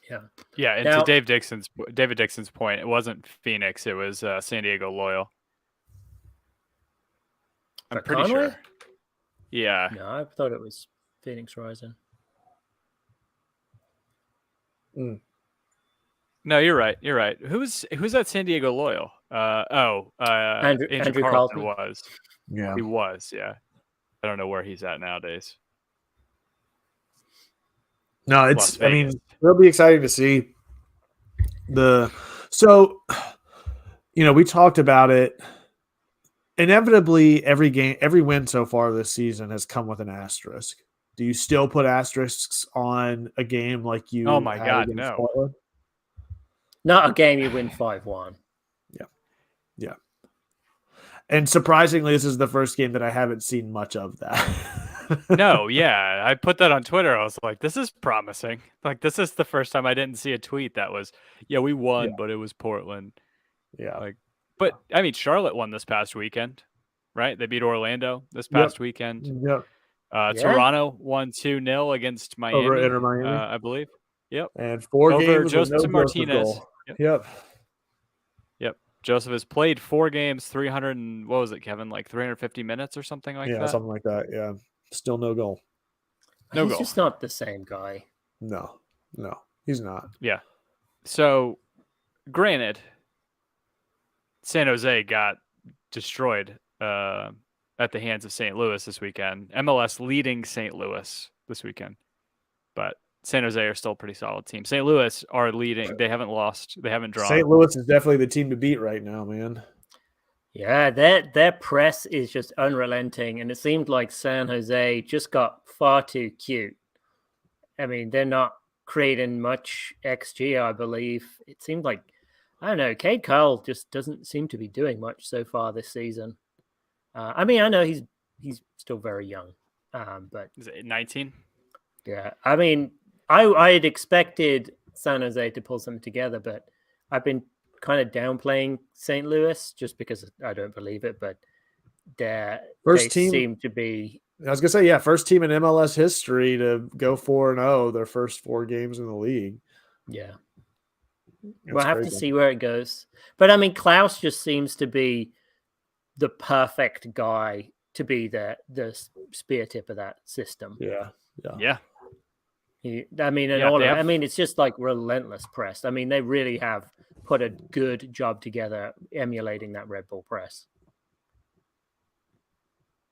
And now, to David Dixon's point, it wasn't Phoenix; it was San Diego Loyal. I'm pretty Conway? sure. Yeah. No, I thought it was Phoenix Rising. No, you're right. Who's that San Diego Loyal? Andrew Carlton was. Yeah, he was. Yeah, I don't know where he's at nowadays. No, it'll be exciting to see So, we talked about it. Inevitably, every win so far this season has come with an asterisk. Do you still put asterisks on a game like you? Oh my God, no! Portland? Not a game you win 5-1. Yeah. And surprisingly, this is the first game that I haven't seen much of that. No, yeah, I put that on Twitter. I was like, "This is promising." Like, this is the first time I didn't see a tweet that was, "Yeah, we won, but it was Portland." Yeah, but I mean, Charlotte won this past weekend, right? They beat Orlando this past weekend. Yep. Toronto won 2-0 against Miami. Over Inter Miami, I believe. Yep. And 4 over games Joseph with no Martinez. Yep. Joseph has played 4 games, 300 and what was it, Kevin? Like 350 minutes or something like that. Yeah, something like that. Yeah, still no goal. He's just not the same guy. No, he's not. Yeah. So, granted, San Jose got destroyed at the hands of St. Louis this weekend. MLS leading St. Louis this weekend, but San Jose are still a pretty solid team. St. Louis are leading. They haven't lost. They haven't drawn. St. Louis is definitely the team to beat right now, man. Yeah, their press is just unrelenting, and it seemed like San Jose just got far too cute. I mean, they're not creating much XG, I believe. It seemed like, I don't know, Cade Cole just doesn't seem to be doing much so far this season. I mean, I know he's still very young, but is it 19? Yeah, I mean, I had expected San Jose to pull something together, but I've been kind of downplaying St. Louis just because I don't believe it. But they seem to be. I was gonna say, yeah, first team in MLS history to go 4-0 their first 4 games in the league. Yeah, we'll have to see where it goes. But I mean, Klaus just seems to be the perfect guy to be the spear tip of that system. Yeah. I mean, it's just like relentless press. I mean, they really have put a good job together emulating that Red Bull press.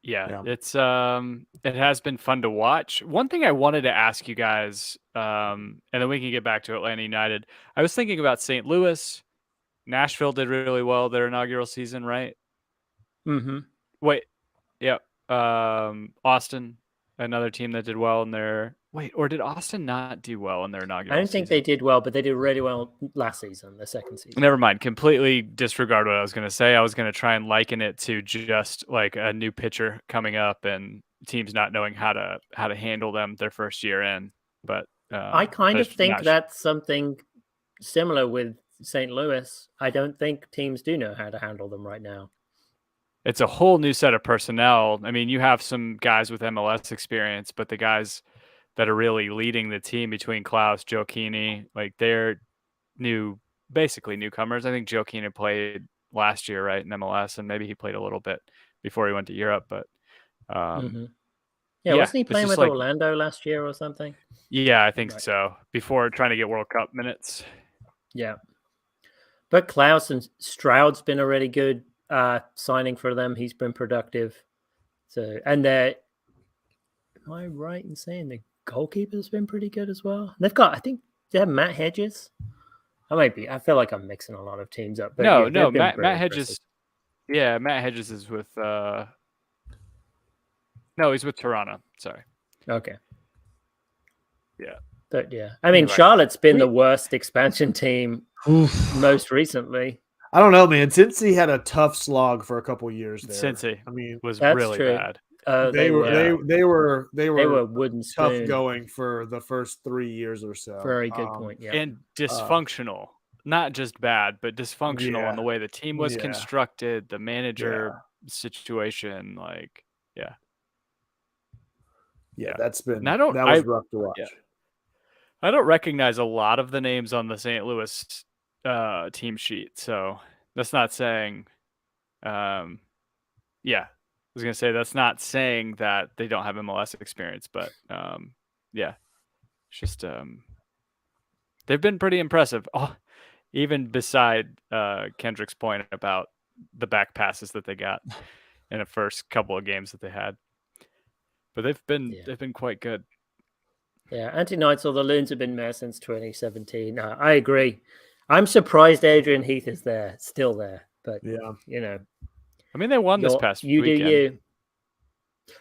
Yeah. It's it has been fun to watch. One thing I wanted to ask you guys, and then we can get back to Atlanta United. I was thinking about St. Louis. Nashville did really well their inaugural season, right? Mm-hmm. Wait, yeah. Austin, another team that did well in their Wait, or did Austin not do well in their inaugural I don't think they did well, but they did really well last season, the second season. Never mind. Completely disregard what I was going to say. I was going to try and liken it to just like a new pitcher coming up and teams not knowing how to handle them their first year in. But I kind of think that's something similar with St. Louis. I don't think teams do know how to handle them right now. It's a whole new set of personnel. I mean, you have some guys with MLS experience, but the guys that are really leading the team between Klaus, Gioacchini, like they're basically newcomers. I think Gioacchini played last year, right, in MLS, and maybe he played a little bit before he went to Europe. But yeah, wasn't he playing with Orlando last year or something? Yeah, I think so. Before trying to get World Cup minutes. Yeah, but Klaus and Stroud's been a really good signing for them. He's been productive. So, and am I right in saying the goalkeeper's been pretty good as well? They've got, I think, they have Matt Hedges. I feel like I'm mixing a lot of teams up. But no, Matt Hedges. Yeah, Matt Hedges is with. No, he's with Toronto. Sorry. Okay. Yeah. But yeah, I mean, Charlotte's been the worst expansion team most recently. I don't know, man. Cincy had a tough slog for a couple years there. Cincy, I mean, was really bad. They were wooden spoon. Tough going for the first 3 years or so. Very good point. Yeah, and dysfunctional, not just bad, but dysfunctional in the way the team was constructed, the manager situation. Like, that's been that was rough to watch. Yeah. I don't recognize a lot of the names on the St. Louis team sheet, so that's not saying. I was going to say that's not saying that they don't have MLS experience, but it's just they've been pretty impressive. Oh, even beside Kendrick's point about the back passes that they got in the first couple of games that they had, but they've been quite good. Yeah, anti-Knights or the Loons have been there since 2017. I agree. I'm surprised Adrian Heath is still there, but I mean, they won this past weekend. Do you.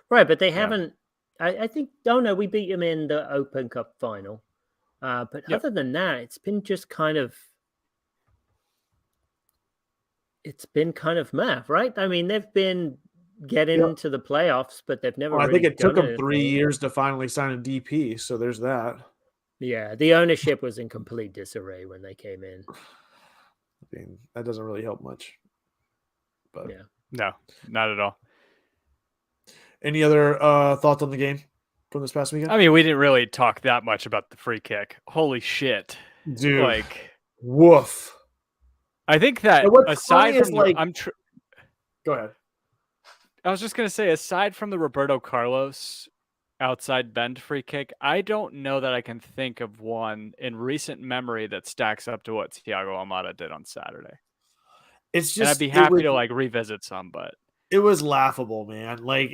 Right, but they haven't. I think. Oh no, we beat them in the Open Cup final. But other than that, it's been just kind of. It's been kind of math, right? I mean, they've been getting into the playoffs, but they've never. I think it took them 3 years to finally sign a DP, so there's that. Yeah, the ownership was in complete disarray when they came in. I mean, that doesn't really help much. But no, not at all. Any other thoughts on the game from this past weekend? I mean, we didn't really talk that much about the free kick. Holy shit, dude! Like, woof. I think that aside from go ahead. I was just gonna say, aside from the Roberto Carlos outside bend free kick, I don't know that I can think of one in recent memory that stacks up to what Thiago Almada did on Saturday. It's just, and I'd be happy to revisit some, but it was laughable, man. Like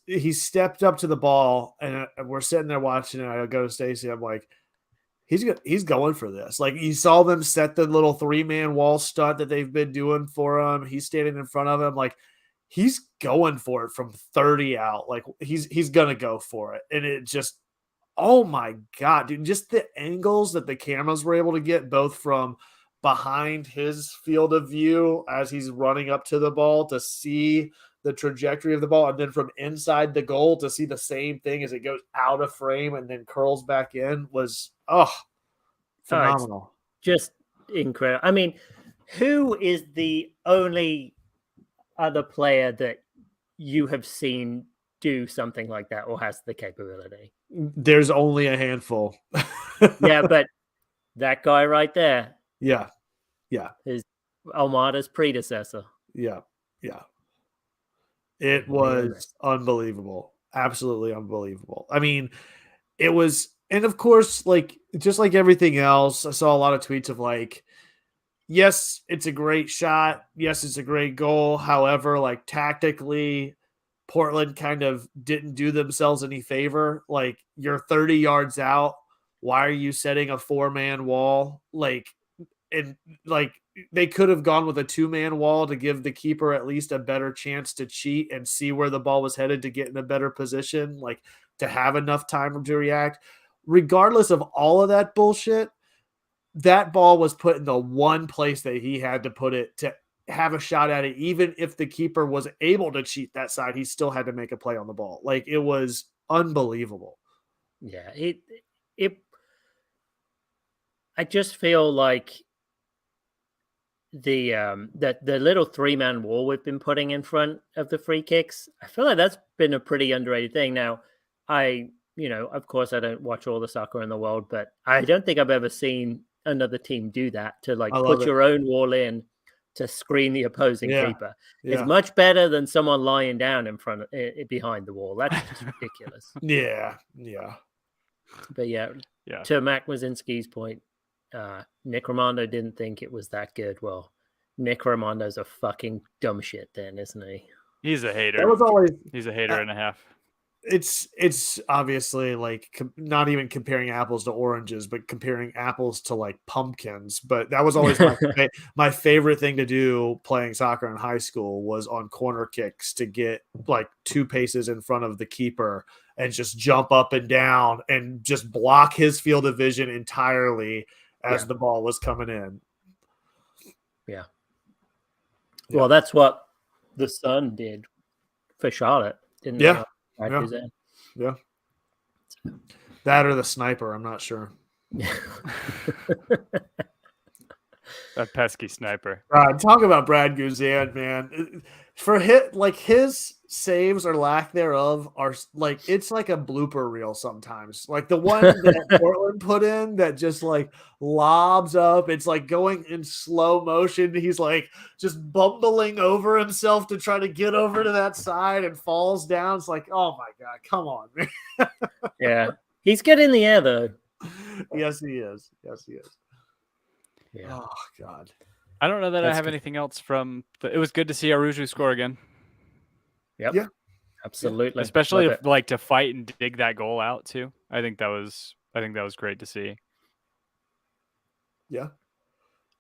he stepped up to the ball, and we're sitting there watching it. I go to Stacy. I'm like, he's going for this. Like, you saw them set the little 3-man wall stunt that they've been doing for him. He's standing in front of him, like. He's going for it from 30 out. Like, he's going to go for it. And it just, oh my God, dude, just the angles that the cameras were able to get, both from behind his field of view as he's running up to the ball to see the trajectory of the ball, and then from inside the goal to see the same thing as it goes out of frame and then curls back in was, phenomenal. Just incredible. I mean, who is the only other player that you have seen do something like that or has the capability? There's only a handful. Yeah, but that guy right there. Yeah. Is Almada's predecessor. Yeah. It was unbelievable. Absolutely unbelievable. I mean, it was, and of course, like, just like everything else, I saw a lot of tweets of like, yes, it's a great shot. Yes, it's a great goal. However, like, tactically, Portland kind of didn't do themselves any favor. Like, you're 30 yards out. Why are you setting a 4-man wall? Like, and like, they could have gone with a 2-man wall to give the keeper at least a better chance to cheat and see where the ball was headed to get in a better position. Like, to have enough time to react. Regardless of all of that bullshit, that ball was put in the one place that he had to put it to have a shot at it. Even if the keeper was able to cheat that side, he still had to make a play on the ball. Like, it was unbelievable. Yeah, I just feel like the little 3-man wall we've been putting in front of the free kicks, I feel like that's been a pretty underrated thing. Now, of course I don't watch all the soccer in the world, but I don't think I've ever seen another team do that, to like put your own wall in to screen the opposing keeper. It's much better than someone lying down in front of behind the wall. That's just ridiculous. Yeah. But to Mac Mazinski's point, Nick Romando didn't think it was that good. Well, Nick Romando's a fucking dumb shit then, isn't he? He's a hater. He's a hater and a half. It's obviously like not even comparing apples to oranges, but comparing apples to like pumpkins. But that was always my favorite thing to do playing soccer in high school, was on corner kicks to get like 2 paces in front of the keeper and just jump up and down and just block his field of vision entirely as the ball was coming in. Yeah. Well, that's what the Sun did for Charlotte, didn't they? Yeah. That or the sniper, I'm not sure. That pesky sniper. Talk about Brad Guzan, man. For his saves or lack thereof are like, it's like a blooper reel sometimes. Like the one that Portland put in that just like lobs up. It's like going in slow motion. He's like just bumbling over himself to try to get over to that side and falls down. It's like, oh my God, come on, man. Yeah. He's good in the air though. Yes, he is. Yeah. Oh God. I don't know that I have anything else from. It was good to see Aruju score again. Yep. Yeah. Absolutely. Especially like to fight and dig that goal out too. I think that was great to see. Yeah.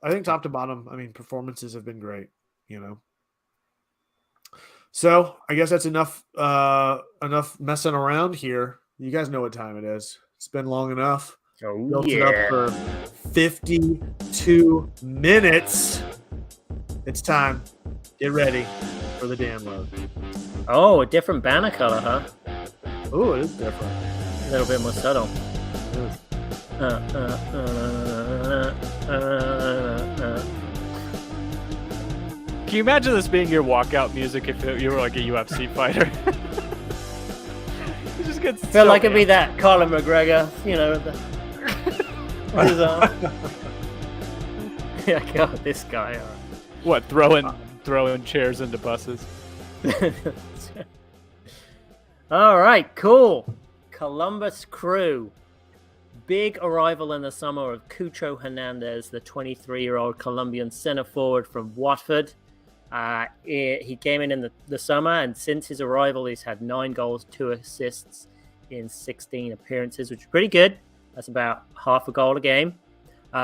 I think top to bottom, I mean, performances have been great, So I guess that's enough messing around here. You guys know what time it is. It's been long enough. Built it up for 52 minutes. It's time. Get ready for the download. Oh, a different banner color, huh? Oh, it is different. A little bit more subtle. Can you imagine this being your walkout music if you were like a UFC fighter? You just get feel like it'd be that Conor McGregor, Yeah, God, this guy. What, throwing chairs into buses? All right, cool. Columbus Crew. Big arrival in the summer of Cucho Hernandez, the 23-year-old Colombian center forward from Watford. He came in the summer, and since his arrival, he's had 9 goals, 2 assists in 16 appearances, which is pretty good. That's about half a goal a game.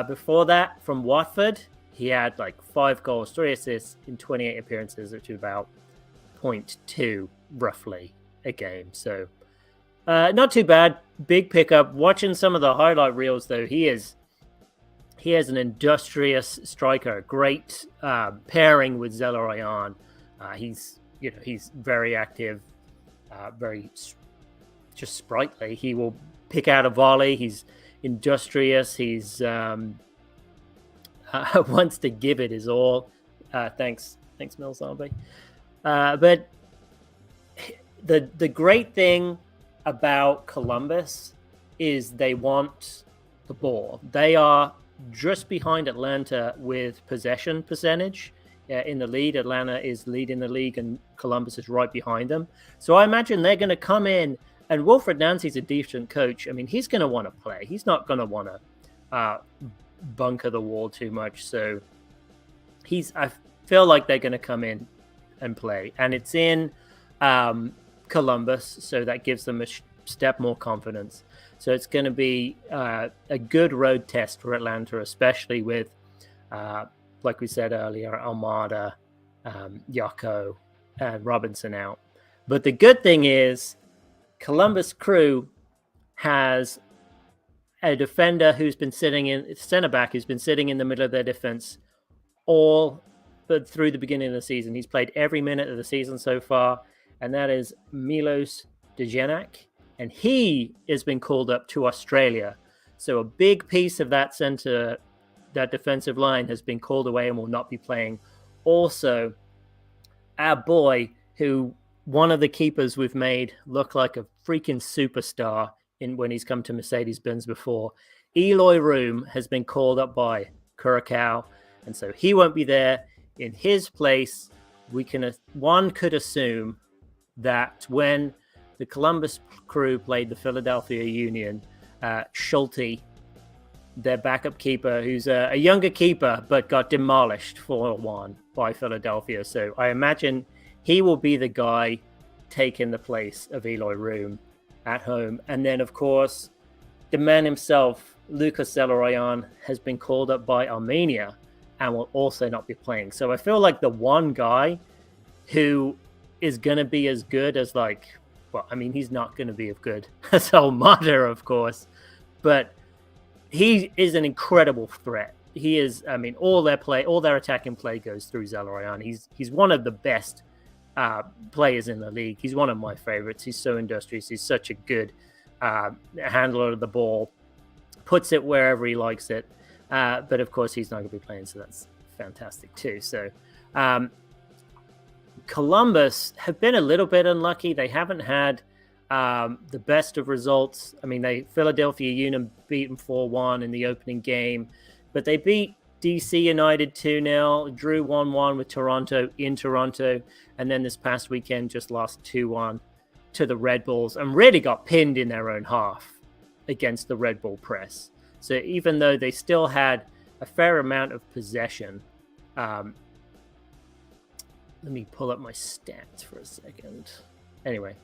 Before that, from Watford, he had like 5 goals, 3 assists in 28 appearances, which is about 0.2 roughly a game. So not too bad. Big pickup. Watching some of the highlight reels, though, he is an industrious striker. Great pairing with Zelarayan. He's very active, very just sprightly. He will pick out a volley. He's industrious. He's wants to give it his all. Thanks, Mil Zombie. But the great thing about Columbus is they want the ball. They are just behind Atlanta with possession percentage in the lead. Atlanta is leading the league and Columbus is right behind them. So I imagine they're going to come in, and Wilfred Nancy's a decent coach. I mean, he's going to want to play. He's not going to want to bunker the wall too much. So I feel like they're going to come in and play. And it's in Columbus, so that gives them a step more confidence. So it's going to be a good road test for Atlanta, especially with, like we said earlier, Almada, Yako, and Robinson out. But the good thing is Columbus Crew has a defender who's been sitting in center back who's been sitting in the middle of their defense but through the beginning of the season. He's played every minute of the season so far, and that is Milos Dejanak, and he has been called up to Australia. So a big piece of that defensive line has been called away and will not be playing. Also, our boy, one of the keepers we've made look like a freaking superstar when he's come to Mercedes-Benz before, Eloy Room, has been called up by Curacao, and so he won't be there. In his place, one could assume that when the Columbus Crew played the Philadelphia Union, Schulte, their backup keeper, who's a younger keeper but got demolished 4-1 by Philadelphia. So I imagine he will be the guy taking the place of Eloy Room at home. And then, of course, the man himself, Lucas Zelarayan, has been called up by Armenia and will also not be playing. So I feel like the one guy who is going to be as good as he's not going to be as good as Almada, of course, but he is an incredible threat. He is, all their attacking play goes through Zelarayan. He's one of the best players in the league. He's one of my favorites. He's so industrious. He's such a good handler of the ball, puts it wherever he likes it. But of course, he's not going to be playing, so that's fantastic too. So Columbus have been a little bit unlucky. They haven't had the best of results. Philadelphia Union beat them 4-1 in the opening game, but they beat DC United 2-0, drew 1-1 with Toronto in Toronto, and then this past weekend just lost 2-1 to the Red Bulls and really got pinned in their own half against the Red Bull press. So even though they still had a fair amount of possession, let me pull up my stats for a second. Anyway,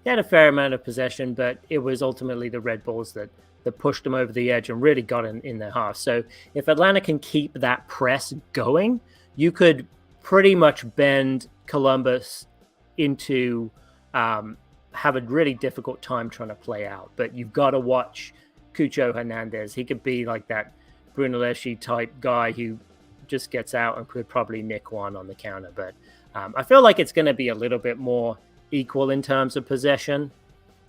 they had a fair amount of possession, but it was ultimately the Red Bulls that pushed them over the edge and really got in their half. So if Atlanta can keep that press going, you could pretty much bend Columbus into have a really difficult time trying to play out. But you've got to watch Cucho Hernandez. He could be like that Brunelleschi type guy who just gets out and could probably nick one on the counter. But I feel like it's going to be a little bit more equal in terms of possession,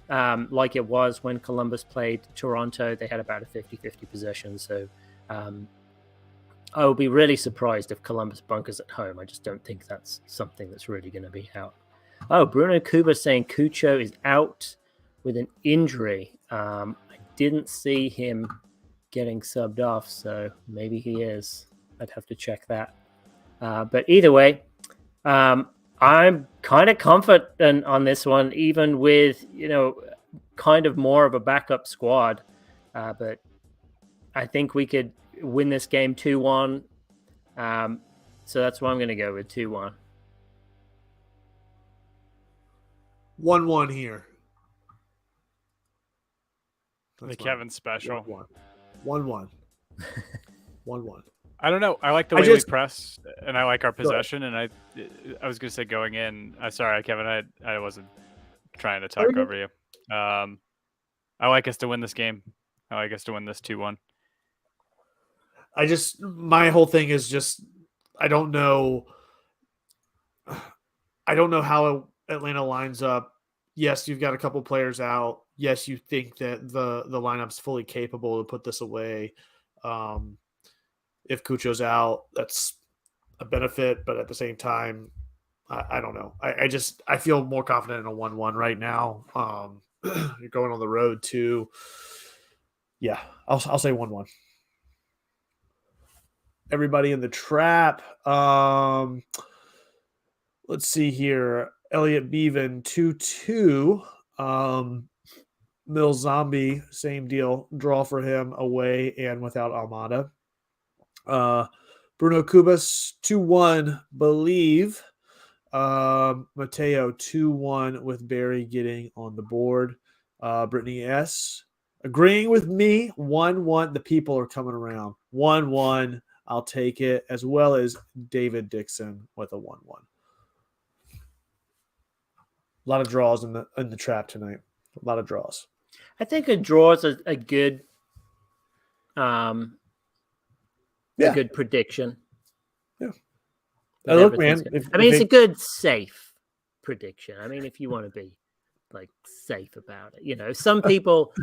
like it was when Columbus played Toronto. They had about a 50-50 possession. So I will be really surprised if Columbus bunkers at home. I just don't think that's something that's really going to be out. Oh, Bruno Cuba saying Cucho is out with an injury. I didn't see him getting subbed off, so maybe he is. I'd have to check that. But either way, I'm kind of confident on this one, even with, kind of more of a backup squad. But I think we could win this game 2-1. So that's why I'm going to go with 2-1. 1-1 here. The Kevin special. 1-1. 1-1. I don't know. I like the way we press, and I like our possession. And I was going to say going in. Sorry, Kevin. I wasn't trying to talk over you. I like us to win this game. I like us to win this 2-1. My whole thing is just I don't know how Atlanta lines up. Yes, you've got a couple players out. Yes, you think that the lineup's fully capable to put this away. If Cucho's out, that's a benefit, but at the same time, I don't know. I feel more confident in a 1-1 right now. You're going on the road too. Yeah, I'll say 1-1. Everybody in the trap. Let's see here. Elliot Bevan 2-2. Mill Zombie, same deal. Draw for him away and without Almada. Bruno Cubas 2-1. Believe. Mateo 2-1 with Barry getting on the board. Brittany S. agreeing with me. 1-1. The people are coming around. 1-1. I'll take it, as well as David Dixon with a 1-1. A lot of draws in the trap tonight. A lot of draws. I think a draw is a good, a good prediction. Yeah. Look, man. It's a good safe prediction. I mean, if you want to be like safe about it, some people,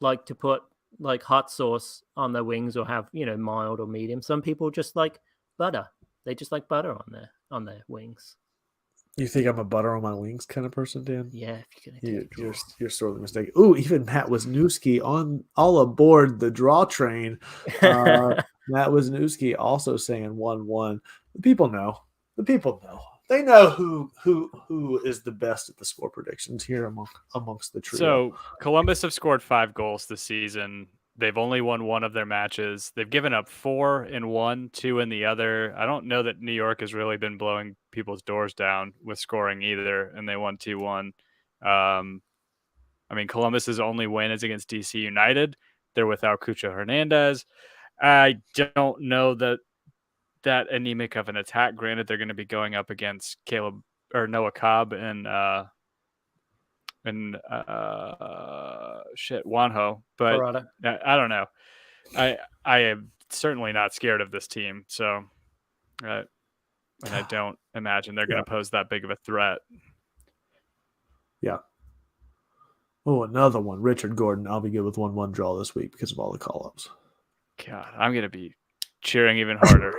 like to put like hot sauce on their wings or have mild or medium. Some people just like butter. They just like butter on their wings. You think I'm a butter on my wings kind of person, Dan? Yeah, if you're gonna you're sorely mistaken. Ooh, even Matt Wisniewski on all aboard the draw train. Matt Wisniewski also saying 1-1. The people know. They know who is the best at the score predictions here amongst the trio. So Columbus have scored 5 goals this season. They've only won 1 of their matches. They've given up 4 in one, 2 in the other. I don't know that New York has really been blowing people's doors down with scoring either, and they won 2-1. I mean, Columbus's only win is against DC United. They're without Cucho Hernandez. I don't know that anemic of an attack. Granted, they're going to be going up against Noah Cobb and Juanjo, but I don't know. I am certainly not scared of this team, so and I don't imagine they're going to pose that big of a threat. Yeah. Oh, another one. Richard Gordon. I'll be good with 1-1 draw this week because of all the call-ups. God, I'm going to be cheering even harder.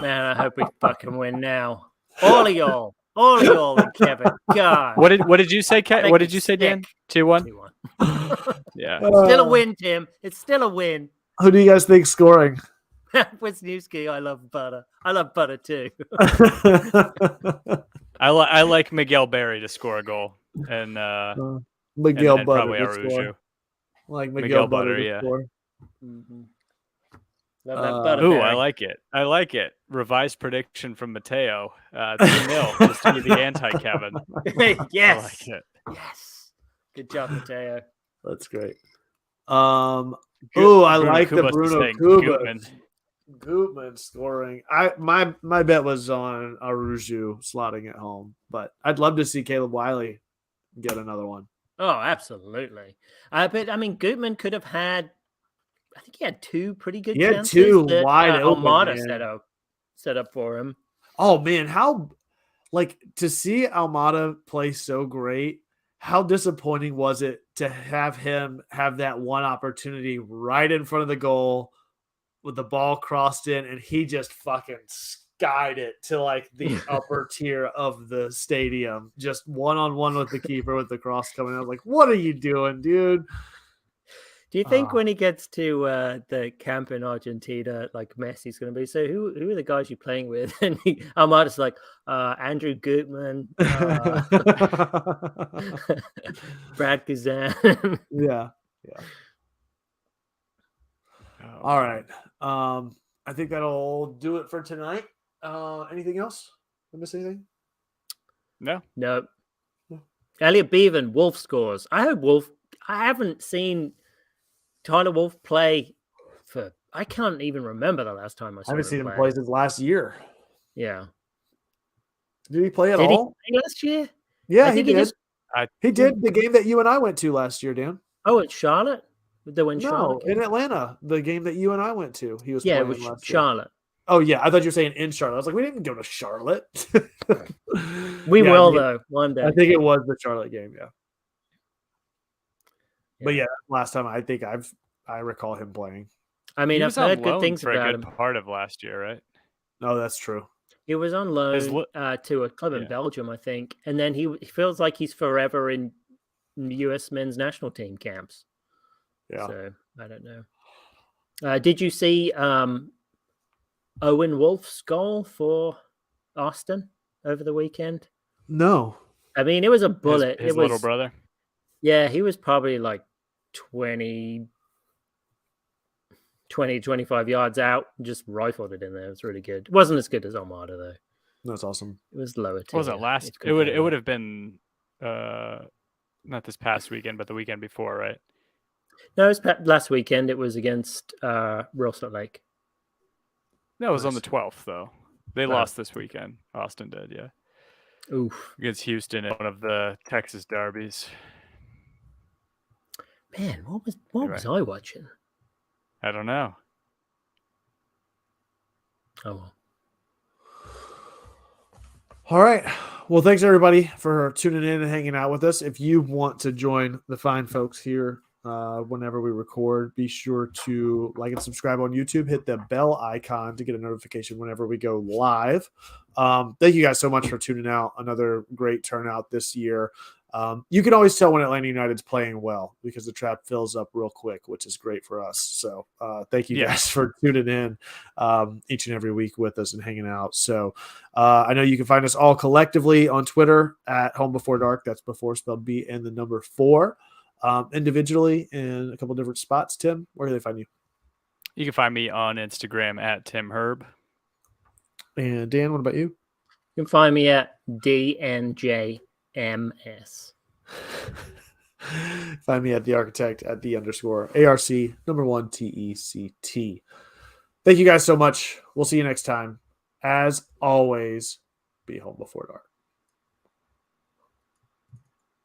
Man, I hope we fucking win now. All of y'all and Kevin. God. What did you say, Kevin? What did you say, Dan? 2-1? 2-1. Yeah. Still a win, Tim. It's still a win. Who do you guys think scoring? Wisniewski, I love butter. I love butter too. I like Miguel Berry to score a goal. And Miguel and Butter probably Araujo. Like Miguel Butter, yeah. Mm-hmm. Ooh, I like it. Revised prediction from Mateo. 2-0, just to be the anti-Kevin. Yes. I like it. Yes. Good job, Mateo. That's great. I like the Bruno Gutman scoring. My bet was on Araujo slotting at home, but I'd love to see Caleb Wiley get another one. Oh, absolutely. But I mean, Gutman could have had. I think he had 2 pretty good chances. He had 2 that, wide open. Almada set up for him. Oh man, how to see Almada play so great? How disappointing was it to have him have that one opportunity right in front of the goal with the ball crossed in, and he just fucking skied it to like the upper tier of the stadium, just 1-on-1 with the keeper with the cross coming. I was like, "What are you doing, dude?" Do you think when he gets to the camp in Argentina, like Messi's going to be, so who are the guys you're playing with? And Almada's like, Andrew Gutman, Brad Kazan. Yeah. All right. I think that'll do it for tonight. Anything else? Did I miss anything? No. Elliot Beavan, Wolf scores. I haven't seen Tyler Wolf play for. I can't even remember the last time I saw him. I haven't seen him play since last year. Yeah. Did he play at all? Did he play last year? Yeah, he did. He did the game that you and I went to last year, Dan. Oh, it's Charlotte? Charlotte in Atlanta, the game that you and I went to. He was playing it was last Charlotte. Year. Oh, yeah. I thought you were saying in Charlotte. I was like, we didn't go to Charlotte. We will, though, one day. I think it was the Charlotte game, yeah. But yeah, last time I recall him playing. I mean, I've heard good things for about a good him. part of last year, right? No, that's true. He was on loan to a club in Belgium, I think, and then he feels like he's forever in U.S. men's national team camps. Yeah. So I don't know. Did you see Owen Wolf's goal for Austin over the weekend? No. I mean, it was a bullet. His little brother? Yeah, he was probably like 20, 25 yards out, just rifled it in there. It was really good. It wasn't as good as Almada, though. That's awesome. It was lower tier. Was it last? It would have been not this past weekend, but the weekend before, right? No, it was last weekend. It was against Real Salt Lake. No, it was on the 12th, though. They lost this weekend. Austin did, yeah. Oof. Against Houston in one of the Texas derbies. Man, what was I watching? I don't know. Oh well. All right. Well, thanks everybody for tuning in and hanging out with us. If you want to join the fine folks here whenever we record, be sure to like and subscribe on YouTube. Hit the bell icon to get a notification whenever we go live. Thank you guys so much for tuning out. Another great turnout this year. You can always tell when Atlanta United's playing well because the trap fills up real quick, which is great for us. So thank you guys for tuning in each and every week with us and hanging out. So I know you can find us all collectively on Twitter at Home Before Dark. That's before spelled B and the number 4. Individually in a couple different spots. Tim, where do they find you? You can find me on Instagram at Tim Herb. And Dan, what about you? You can find me at DNJMS. Find me at The Architect at _ARC1TECT. Thank you guys so much. We'll see you next time. As always, be home before dark.